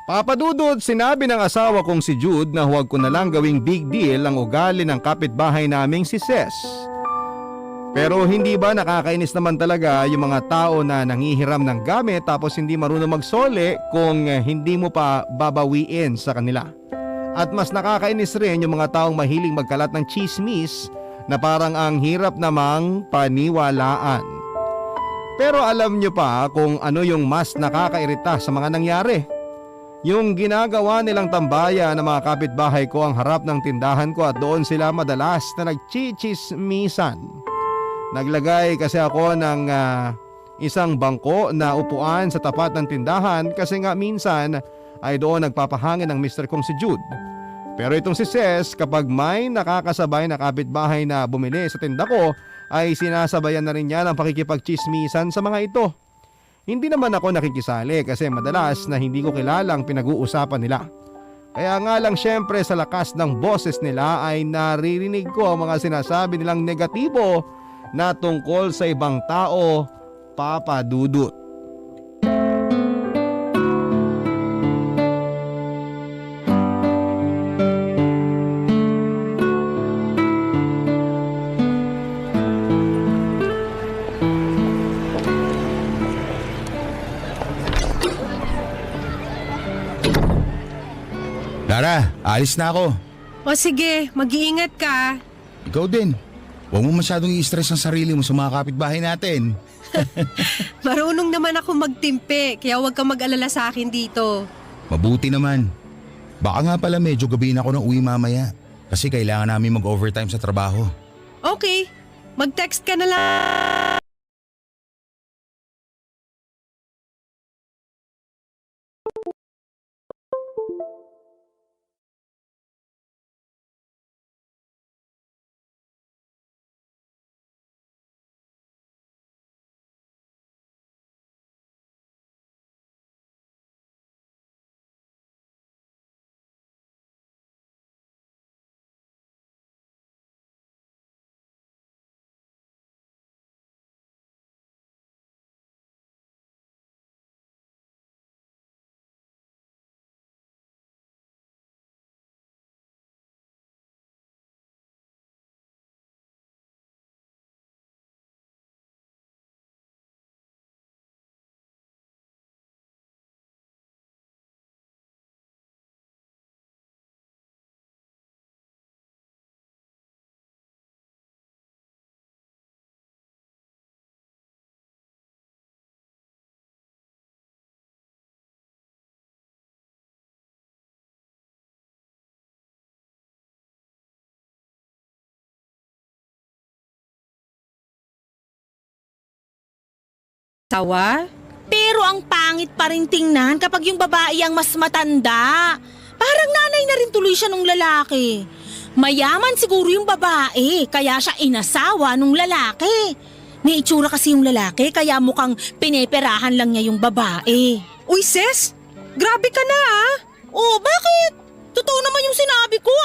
Papadudod, sinabi ng asawa kong si Jude na huwag ko na lang gawing big deal ang ugali ng kapitbahay naming si Ses. Pero hindi ba nakakainis naman talaga yung mga tao na nangihiram ng gamit tapos hindi marunong magsole kung hindi mo pa babawiin sa kanila? At mas nakakainis rin yung mga taong mahiling magkalat ng chismis na parang ang hirap namang paniwalaan. Pero alam nyo pa kung ano yung mas nakakairita sa mga nangyari? Yung ginagawa nilang tambayan ng mga kapitbahay ko ang harap ng tindahan ko at doon sila madalas na nagchichismisan. Naglagay kasi ako ng isang bangko na upuan sa tapat ng tindahan kasi nga minsan ay doon nagpapahangin ang mister kong si Jude. Pero itong si Ses, kapag may nakakasabay na kapitbahay na bumili sa tinda ko, ay sinasabayan na rin niya ng pakikipagchismisan sa mga ito. Hindi naman ako nakikisali kasi madalas na hindi ko kilala ang pinag-uusapan nila. Kaya nga lang syempre sa lakas ng boses nila ay naririnig ko ang mga sinasabi nilang negatibo na tungkol sa ibang tao, Papa Dudut. Lara, alis na ako. O sige, mag-iingat ka. Ikaw din. Huwag mo masyadong i-stress ang sarili mo sa mga kapitbahay natin. Marunong naman ako magtimpe, kaya huwag kang mag-alala sa akin dito. Mabuti naman. Baka nga pala medyo gabihin ako ng uwi mamaya. Kasi kailangan namin mag-overtime sa trabaho. Okay, mag-text ka na lang. Tawa? Pero ang pangit pa rin tingnan kapag yung babae ang mas matanda. Parang nanay na rin tuloy siya nung lalaki. Mayaman siguro yung babae, kaya siya inasawa nung lalaki. May itsura kasi yung lalaki, kaya mukhang pineperahan lang niya yung babae. Uy, sis! Grabe ka na ah! Oh, bakit? Totoo naman yung sinabi ko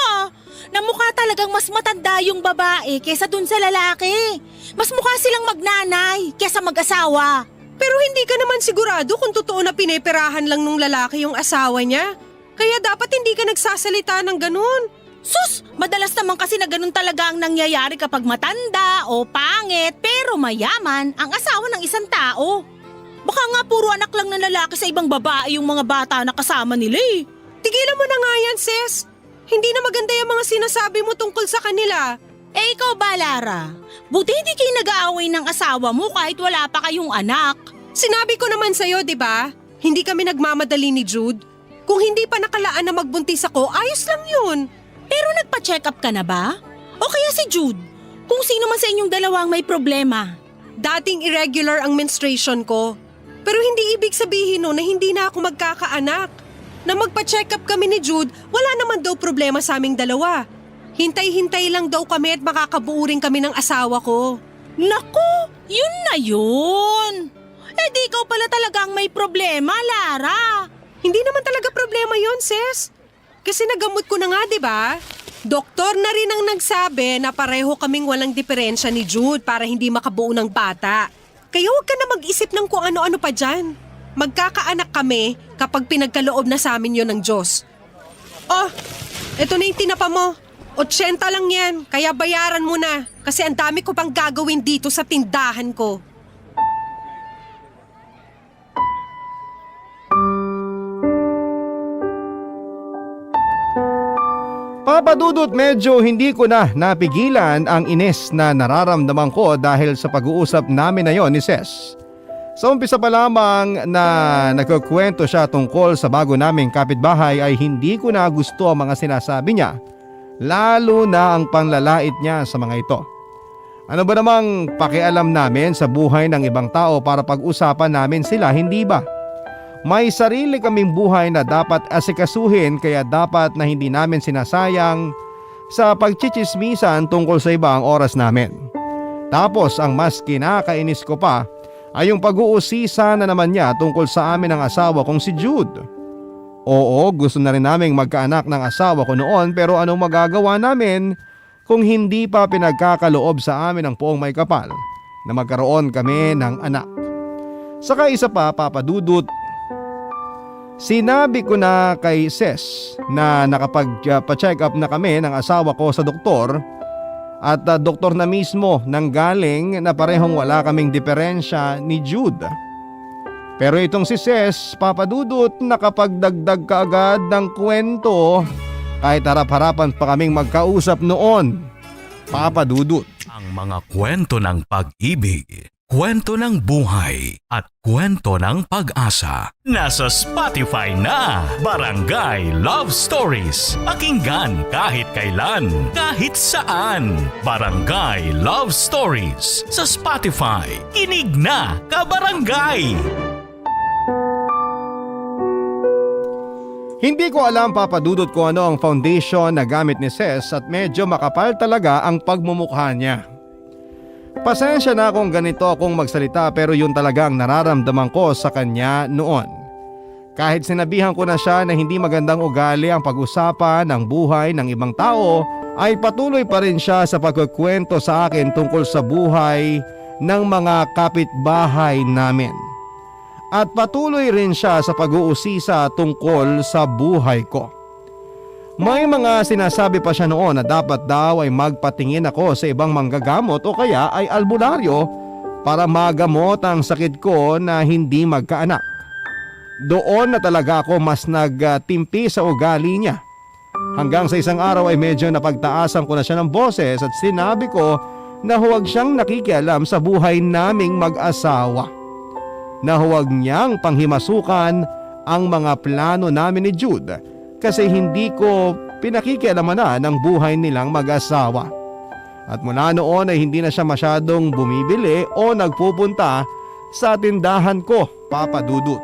na mukha talagang mas matanda yung babae kesa dun sa lalaki. Mas mukha silang magnanay kesa mag-asawa. Pero hindi ka naman sigurado kung totoo na pineperahan lang nung lalaki yung asawa niya. Kaya dapat hindi ka nagsasalita ng ganun. Sus, madalas naman kasi na ganun talaga ang nangyayari kapag matanda o pangit pero mayaman ang asawa ng isang tao. Baka nga puro anak lang ng lalaki sa ibang babae yung mga bata na kasama nila eh. Tigilan mo na nga yan, sis. Hindi na maganda yung mga sinasabi mo tungkol sa kanila. Eh ikaw ba, Lara? Buti hindi kayo nag-aaway ng asawa mo kahit wala pa kayong anak. Sinabi ko naman sa'yo, di ba? Hindi kami nagmamadali ni Jude. Kung hindi pa nakalaan na magbuntis ako, ayos lang yun. Pero nagpa-check up ka na ba? O kaya si Jude? Kung sino man sa inyong dalawang may problema. Dating irregular ang menstruation ko. Pero hindi ibig sabihin no na hindi na ako magkakaanak. Na magpa-check up kami ni Jude, wala naman daw problema sa aming dalawa. Hintay-hintay lang daw kami at makakabuo rin kami ng asawa ko. Naku, yun na yun. Eh di ikaw pala talagang may problema, Lara. Hindi naman talaga problema yon, sis. Kasi nagamot ko na nga, di ba? Doktor na rin ang nagsabi na pareho kaming walang diferensya ni Jude para hindi makabuo ng bata. Kaya huwag ka na mag-isip ng kung ano-ano pa dyan. Magkakaanak kami kapag pinagkaloob na sa amin yon ng Diyos. Oh, eto na yung tinapa mo. 80 lang yan, kaya bayaran mo na. Kasi ang dami ko pang gagawin dito sa tindahan ko. Papadudot, medyo hindi ko na napigilan ang inis na nararamdaman ko dahil sa pag-uusap namin na yon ni Ses. Sa umpisa pa lamang na nagkukwento siya tungkol sa bago naming kapitbahay ay hindi ko na gusto ang mga sinasabi niya, lalo na ang panlalait niya sa mga ito. Ano ba namang pakialam namin sa buhay ng ibang tao para pag-usapan namin sila, hindi ba? May sarili kaming buhay na dapat asikasuhin kaya dapat na hindi namin sinasayang sa pagchichismisan tungkol sa ibang oras namin. Tapos ang mas kinakainis ko pa ay yung pag-uusisa na naman niya tungkol sa amin ng asawa kong si Jude. Oo, gusto na rin naming magkaanak ng asawa ko noon pero anong magagawa namin kung hindi pa pinagkakaloob sa amin ng poong may kapal na magkaroon kami ng anak. Saka isa pa, Papadudut, sinabi ko na kay Ses na nakapag-check up na kami ng asawa ko sa doktor at doktor na mismo nang galing na parehong wala kaming diferensya ni Jude. Pero itong si Ses, Papadudut, nakapagdagdag ka agad ng kwento kahit harap-harapan pa kaming magkausap noon. Papadudut. Ang mga kwento ng pag-ibig, kwento ng buhay at kwento ng pag-asa. Nasa Spotify na, Barangay Love Stories. Pakinggan kahit kailan, kahit saan. Barangay Love Stories sa Spotify. Kinig na, kabarangay! Hindi ko alam, Papadudot, kung ano ang foundation na gamit ni Ses at medyo makapal talaga ang pagmumukha niya. Pasensya na kung ganito akong magsalita pero yun talaga ang nararamdaman ko sa kanya noon. Kahit sinabihan ko na siya na hindi magandang ugali ang pag-usapan ng buhay ng ibang tao, ay patuloy pa rin siya sa pagkukwento sa akin tungkol sa buhay ng mga kapitbahay namin. At patuloy rin siya sa pag-uusisa tungkol sa buhay ko. May mga sinasabi pa siya noon na dapat daw ay magpatingin ako sa ibang manggagamot o kaya ay albularyo para magamot ang sakit ko na hindi magkaanak. Doon na talaga ako mas nagtimpi sa ugali niya. Hanggang sa isang araw ay medyo napagtaasan ko na siya ng boses at sinabi ko na huwag siyang nakikialam sa buhay naming mag-asawa. Na huwag niyang panghimasukan ang mga plano namin ni Jude kasi hindi ko pinakikialaman na ng buhay nilang mag-asawa. At mula noon ay hindi na siya masyadong bumibili o nagpupunta sa tindahan ko, Papa Dudut.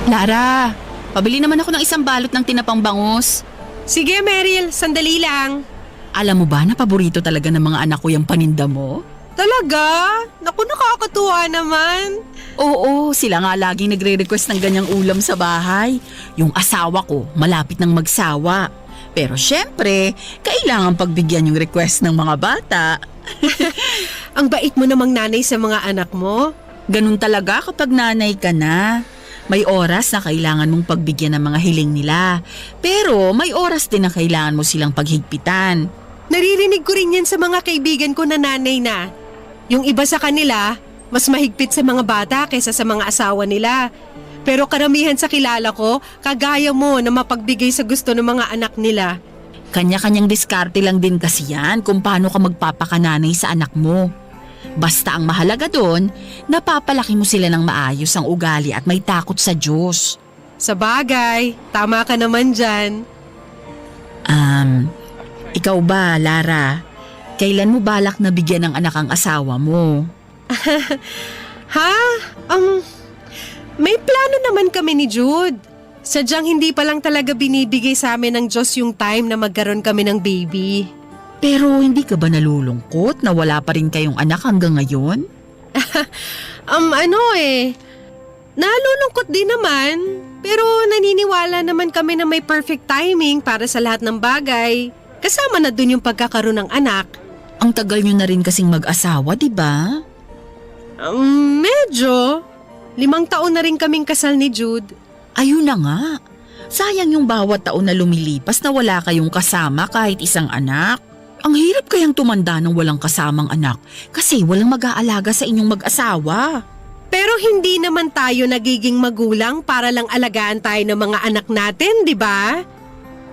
Lara, pabili naman ako ng isang balot ng tinapang bangus. Sige, Meryl, sandali lang. Alam mo ba na paborito talaga ng mga anak ko yung paninda mo? Talaga? Naku, nakakatuwa naman. Oo, sila nga laging nagre-request ng ganyang ulam sa bahay. Yung asawa ko, malapit ng magsawa. Pero syempre, kailangan pagbigyan yung request ng mga bata. Ang bait mo namang nanay sa mga anak mo. Ganun talaga kapag nanay ka na. May oras na kailangan mong pagbigyan ng mga hiling nila. Pero may oras din na kailangan mo silang paghigpitan. Naririnig ko rin yan sa mga kaibigan ko na nanay na. Yung iba sa kanila, mas mahigpit sa mga bata kaysa sa mga asawa nila. Pero karamihan sa kilala ko, kagaya mo na mapagbigay sa gusto ng mga anak nila. Kanya-kanyang diskarte lang din kasi yan kung paano ka magpapakananay sa anak mo. Basta ang mahalaga doon, napapalaki mo sila ng maayos ang ugali at may takot sa Diyos. Sa bagay, tama ka naman dyan. Ikaw ba, Lara? Kailan mo balak na bigyan ng anak ang asawa mo? Ha? May plano naman kami ni Jude. Sadyang hindi pa lang talaga binibigay sa amin ng Diyos yung time na magkaroon kami ng baby. Pero hindi ka ba nalulungkot na wala pa rin kayong anak hanggang ngayon? Nalulungkot din naman. Pero naniniwala naman kami na may perfect timing para sa lahat ng bagay. Kasama na dun yung pagkakaroon ng anak. Ang tagal nyo na rin kasing mag-asawa, di ba? Medyo. 5 taon na rin kaming kasal ni Jude. Ayun na nga. Sayang yung bawat taon na lumilipas na wala kayong kasama kahit isang anak. Ang hirap kayang tumanda ng walang kasamang anak kasi walang mag-aalaga sa inyong mag-asawa. Pero hindi naman tayo nagiging magulang para lang alagaan tayo ng mga anak natin, di ba?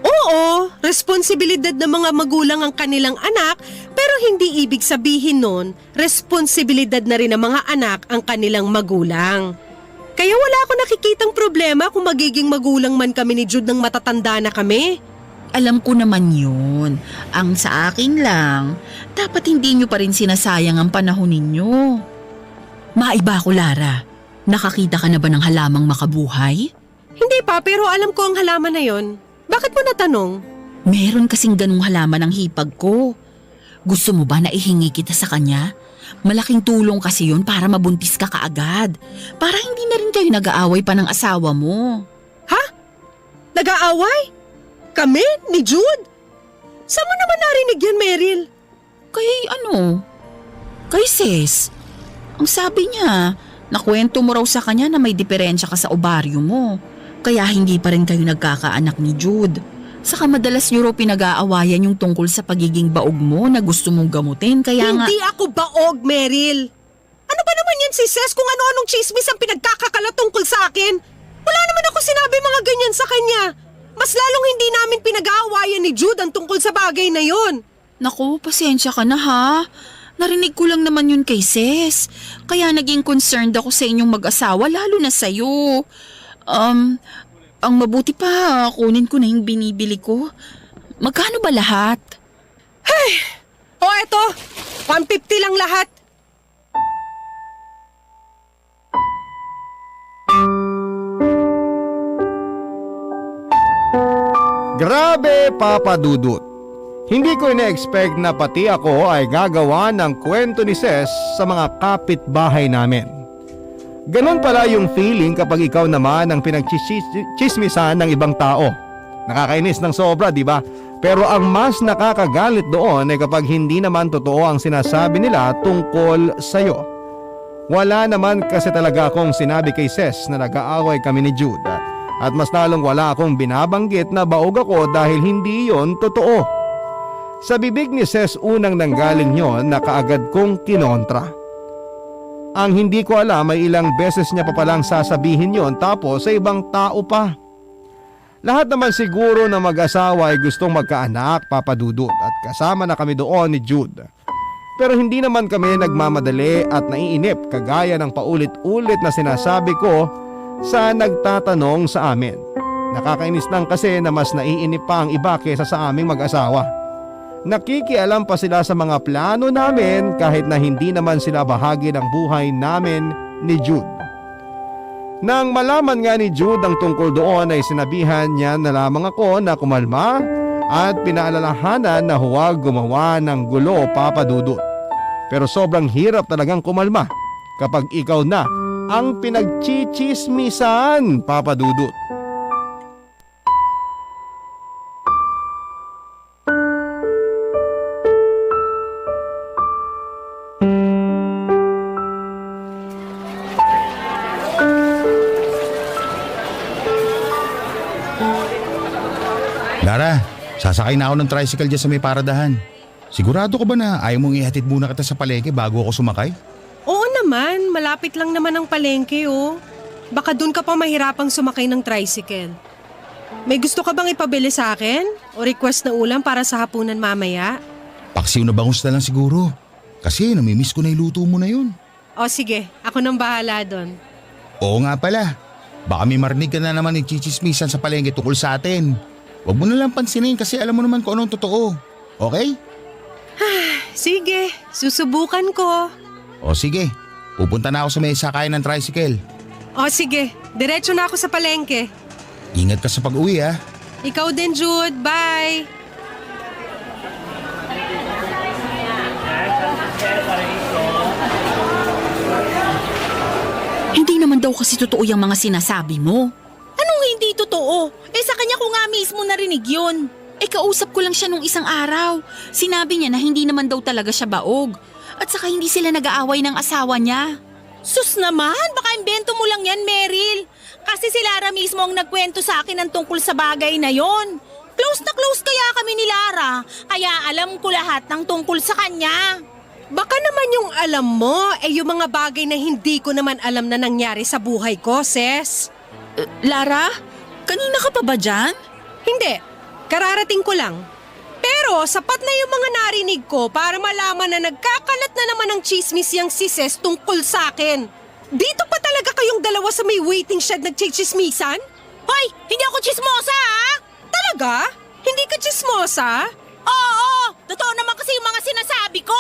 Oo, responsibilidad ng mga magulang ang kanilang anak, pero hindi ibig sabihin nun, responsibilidad na rin ng mga anak ang kanilang magulang. Kaya wala ako nakikitang problema kung magiging magulang man kami ni Jude nang matatanda na kami. Alam ko naman yun. Ang sa akin lang, dapat hindi nyo pa rin sinasayang ang panahon ninyo. Maiba ko, Lara. Nakakita ka na ba ng halamang makabuhay? Hindi pa, pero alam ko ang halaman na yon. Bakit mo natanong? Meron kasing ganung halaman ng hipag ko. Gusto mo ba na ihingi kita sa kanya? Malaking tulong kasi yun para mabuntis ka kaagad. Para hindi na rin kayo nag-aaway pa ng asawa mo. Ha? Nag-aaway? Kami? Ni Jude? Saan mo naman narinig yan, Meryl? Kay Sis. Ang sabi niya, nakwento mo raw sa kanya na may diferensya ka sa ovaryo mo. Kaya hindi pa rin kayo nagkakaanak ni Jude. Saka madalas niyo raw pinag-aawayan yung tungkol sa pagiging baog mo na gusto mong gamutin. Kaya Hindi ako baog, Meryl. Ano ba naman yan si Ses kung ano-anong chismis ang pinagkakakalat tungkol sa akin? Wala naman ako sinabi mga ganyan sa kanya. Mas lalong hindi namin pinag-aawayan ni Jude ang tungkol sa bagay na yon. Naku, pasensya ka na ha. Narinig ko lang naman yun kay Sis. Kaya naging concerned ako sa inyong mag-asawa, lalo na sa'yo. Ang mabuti pa, kunin ko na yung binibili ko. Magkano ba lahat? Eto, 150 lang lahat. Grabe, Papa Dudut. Hindi ko ina-expect na pati ako ay gagawa ng kwento ni Ses sa mga kapitbahay namin. Ganon pala yung feeling kapag ikaw naman ang pinagchismisan ng ibang tao. Nakakainis ng sobra, di ba? Pero ang mas nakakagalit doon ay kapag hindi naman totoo ang sinasabi nila tungkol sa'yo. Wala naman kasi talaga akong sinabi kay Ses na nag-aaway kami ni Jude. At mas lalong wala akong binabanggit na baog ako dahil hindi yon totoo. Sa bibig ni Ses unang nanggaling yon na kaagad kong kinontra. Ang hindi ko alam ay ilang beses niya pa palang sasabihin yon tapos sa ibang tao pa. Lahat naman siguro na mag-asawa ay gustong magkaanak, Papa Dudut, at kasama na kami doon ni Jude. Pero hindi naman kami nagmamadali at naiinip kagaya ng paulit-ulit na sinasabi ko sa nagtatanong sa amin. Nakakainis lang kasi na mas naiinip pa ang iba kesa sa aming mag-asawa. Nakikialam pa sila sa mga plano namin kahit na hindi naman sila bahagi ng buhay namin ni Jude. Nang malaman nga ni Jude ang tungkol doon ay sinabihan niya na lamang ako na kumalma at pinaalalahanan na huwag gumawa ng gulo, Papa Dudut. Pero sobrang hirap talagang kumalma kapag ikaw na ang pinagchichismisan, Papa Dudut. Lara, sasakay na ako ng tricycle dyan sa may paradahan. Sigurado ka ba na ayaw mong ihatid muna kita sa palengke bago ako sumakay? Oo naman, malapit lang naman ang palengke oh. Baka dun ka pa mahirapang sumakay ng tricycle. May gusto ka bang ipabili sa akin? O request na ulam para sa hapunan mamaya? Paksiw na bangus na lang siguro. Kasi namimiss ko na iluto mo na yun. O sige, ako nang bahala dun. Oo nga pala. Baka may marinig ka na naman nagchichismisan sa palengke tungkol sa atin. Huwag mo na lang pansinin kasi alam mo naman kung anong totoo. Okay? Sige, susubukan ko. O sige, pupunta na ako sa may sakayan ng tricycle. O sige, diretso na ako sa palengke. Ingat ka sa pag-uwi ha. Ikaw din, Jude. Bye! Hindi naman daw kasi totoo yung mga sinasabi mo. Anong hindi totoo? Sa kanya ko nga mismo narinig yun. Kausap ko lang siya nung isang araw. Sinabi niya na hindi naman daw talaga siya baog. At saka hindi sila nag-aaway ng asawa niya. Sus naman, baka imbento mo lang yan, Meryl. Kasi si Lara mismo ang nagkwento sa akin ng tungkol sa bagay na yon. Close na close kaya kami ni Lara, kaya alam ko lahat ng tungkol sa kanya. Baka naman yung alam mo, yung mga bagay na hindi ko naman alam na nangyari sa buhay ko, Ses. Lara, kanina ka pa ba dyan? Hindi, kararating ko lang. Pero sapat na yung mga narinig ko para malaman na nagkakalat na naman ng chismis yung si Ses tungkol sa akin. Dito pa talaga kayong dalawa sa may waiting shed nagchichismisan? Hoy, hindi ako chismosa ha? Talaga? Hindi ka chismosa? Oo, totoo naman kasi yung mga sinasabi ko.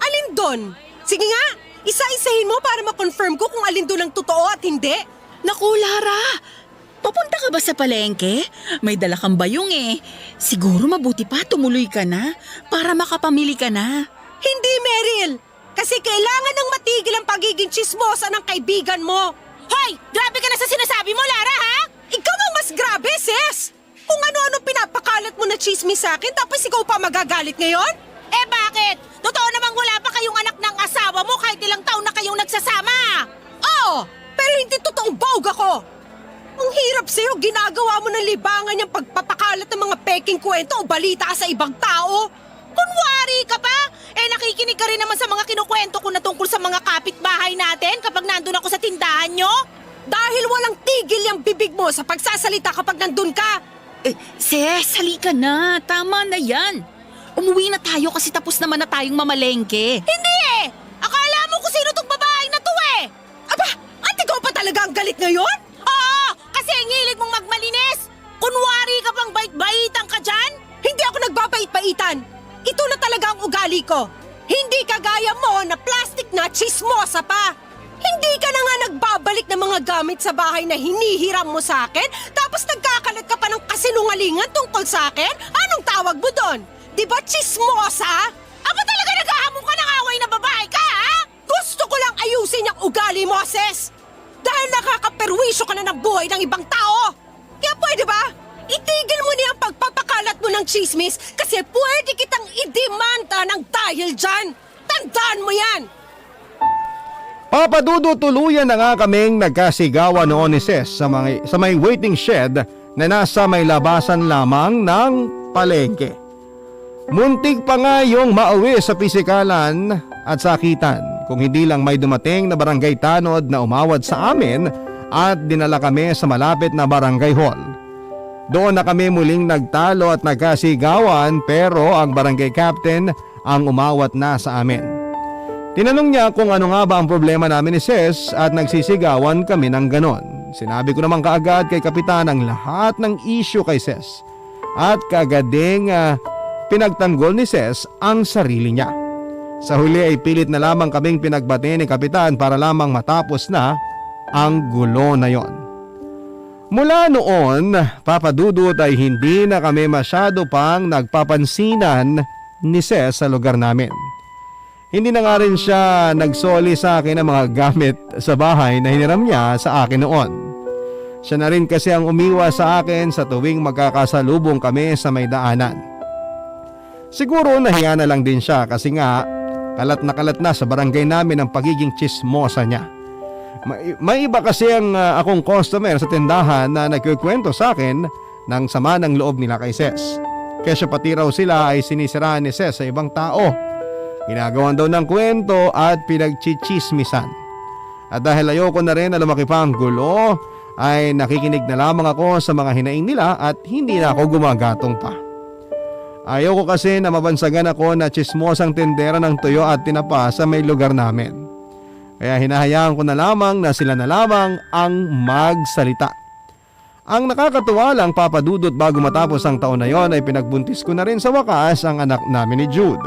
Alin doon? Sige nga, isa-isahin mo para ma-confirm ko kung alin doon ang totoo at hindi. Naku, Lara! Papunta ka ba sa palengke? May dala kang bayong eh. Siguro mabuti pa tumuloy ka na para makapamili ka na. Hindi, Meryl! Kasi kailangan ng matigil ang pagiging chismosa ng kaibigan mo. Hoy, grabe ka na sa sinasabi mo, Lara ha? Ikaw ang mas grabe, sis! Kung ano-ano pinapakalat mo na chismis sa akin tapos ikaw pa magagalit ngayon? Bakit? Totoo namang wala pa kayong anak ng asawa mo kahit ilang taon na kayong nagsasama. Oo, pero hindi totoong bawg ako. Ang hirap sa'yo, ginagawa mo ng libangan yung pagpapakalat ng mga peking kwento o balita sa ibang tao. Kunwari ka pa? Nakikinig ka rin naman sa mga kinukwento ko na tungkol sa mga kapitbahay natin kapag nandun ako sa tindahan nyo? Dahil walang tigil yung bibig mo sa pagsasalita kapag nandun ka. Sis, halika na. Tama na yan. Umuwi na tayo kasi tapos naman na tayong mamalengke. Hindi Akala mo kung sino tong babae na to Aba, at ikaw pa talaga ang galit ngayon? Oo, kasi ang hilig mong magmalinis. Kunwari ka pang bait-baitan ka dyan? Hindi ako nagbabait-baitan. Ito na talaga ang ugali ko. Hindi kagaya mo na plastic na chismosa pa. Hindi ka na nga nagbabalik ng mga gamit sa bahay na hinihiram mo sa akin, tapos nagkakalat ka pa ng kasinungalingan tungkol sa akin? Anong tawag mo doon? Di ba chismosa? Aba talaga naghahamon ka ng away na babae ka, ha? Gusto ko lang ayusin yung ugali mo, sis. Dahil nakakaperwisyo ka na ng buhay ng ibang tao. Kaya pwede ba? Itigil mo na yung pagpapakalat mo ng chismis kasi pwede kitang idemanda ng dahil dyan. Tandaan mo yan! Papa Dudu, tuluyan na nga kaming nagkasigawan noon ni Ses sa may waiting shed na nasa may labasan lamang ng palengke. Muntik pa nga yung mauwi sa pisikalan at sakitan kung hindi lang may dumating na barangay tanod na umawad sa amin at dinala kami sa malapit na barangay hall. Doon na kami muling nagtalo at nagkasigawan pero ang barangay captain ang umawat na sa amin. Tinanong niya kung ano nga ba ang problema namin ni Ses at nagsisigawan kami ng ganon. sinabi ko naman kaagad kay Kapitan ang lahat ng issue kay Ses. At kagading pinagtanggol ni Ses ang sarili niya. Sa huli ay pilit na lamang kaming pinagbati ni Kapitan para lamang matapos na ang gulo na yon. Mula noon, Papa Dudut ay hindi na kami masyado pang nagpapansinan ni Ses sa lugar namin. Hindi na nga rin siya nagsoli sa akin ng mga gamit sa bahay na hiniram niya sa akin noon. Siya na rin kasi ang umiwas sa akin sa tuwing magkakasalubong kami sa may daanan. Siguro nahiya na lang din siya kasi nga kalat na sa barangay namin ang pagiging tsismosa niya. May iba kasi ang akong customer sa tindahan na nagkikwento sa akin ng sama ng loob nila kay Ses. Kaya pati raw sila ay sinisiraan ni Ses sa ibang tao. Ginagawan daw ng kwento at pinagchichismisan. At dahil ayoko na rin na lumaki pa ang gulo, ay nakikinig na lamang ako sa mga hinaing nila at hindi na ako gumagatong pa. Ayoko kasi na mabansagan ako na chismosang tindera ng tuyo at tinapa sa may lugar namin. Kaya hinahayaan ko na lamang na sila na lamang ang magsalita. Ang nakakatuwa lang, Papa Dudut, bago matapos ang taon na yon ay pinagbuntis ko na rin sa wakas ang anak namin ni Jude.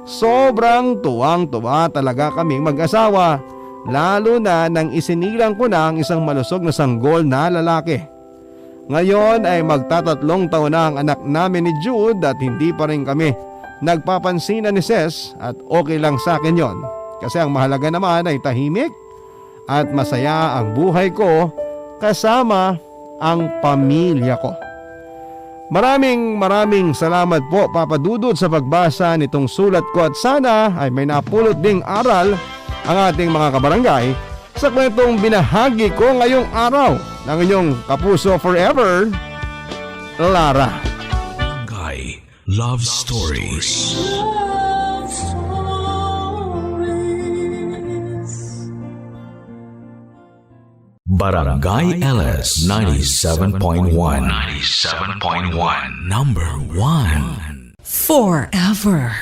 Sobrang tuwang-tuwa talaga kaming mag-asawa, lalo na nang isinilang ko na ang isang malusog na sanggol na lalaki. Ngayon ay magtatatlong taon na ang anak namin ni Jude at hindi pa rin kami nagpapansinan ni Ses at okay lang sa akin yon. Kasi ang mahalaga naman ay tahimik at masaya ang buhay ko kasama ang pamilya ko. Maraming salamat po, Papa Dudut, sa pagbasa nitong sulat ko at sana ay may napulot ding aral ang ating mga kabarangay sa kwentong binahagi ko ngayong araw ng inyong kapuso forever, Lara. Barangay Love Stories. Love Stories. Barangay LS 97.1. 97.1. Number 1. Forever.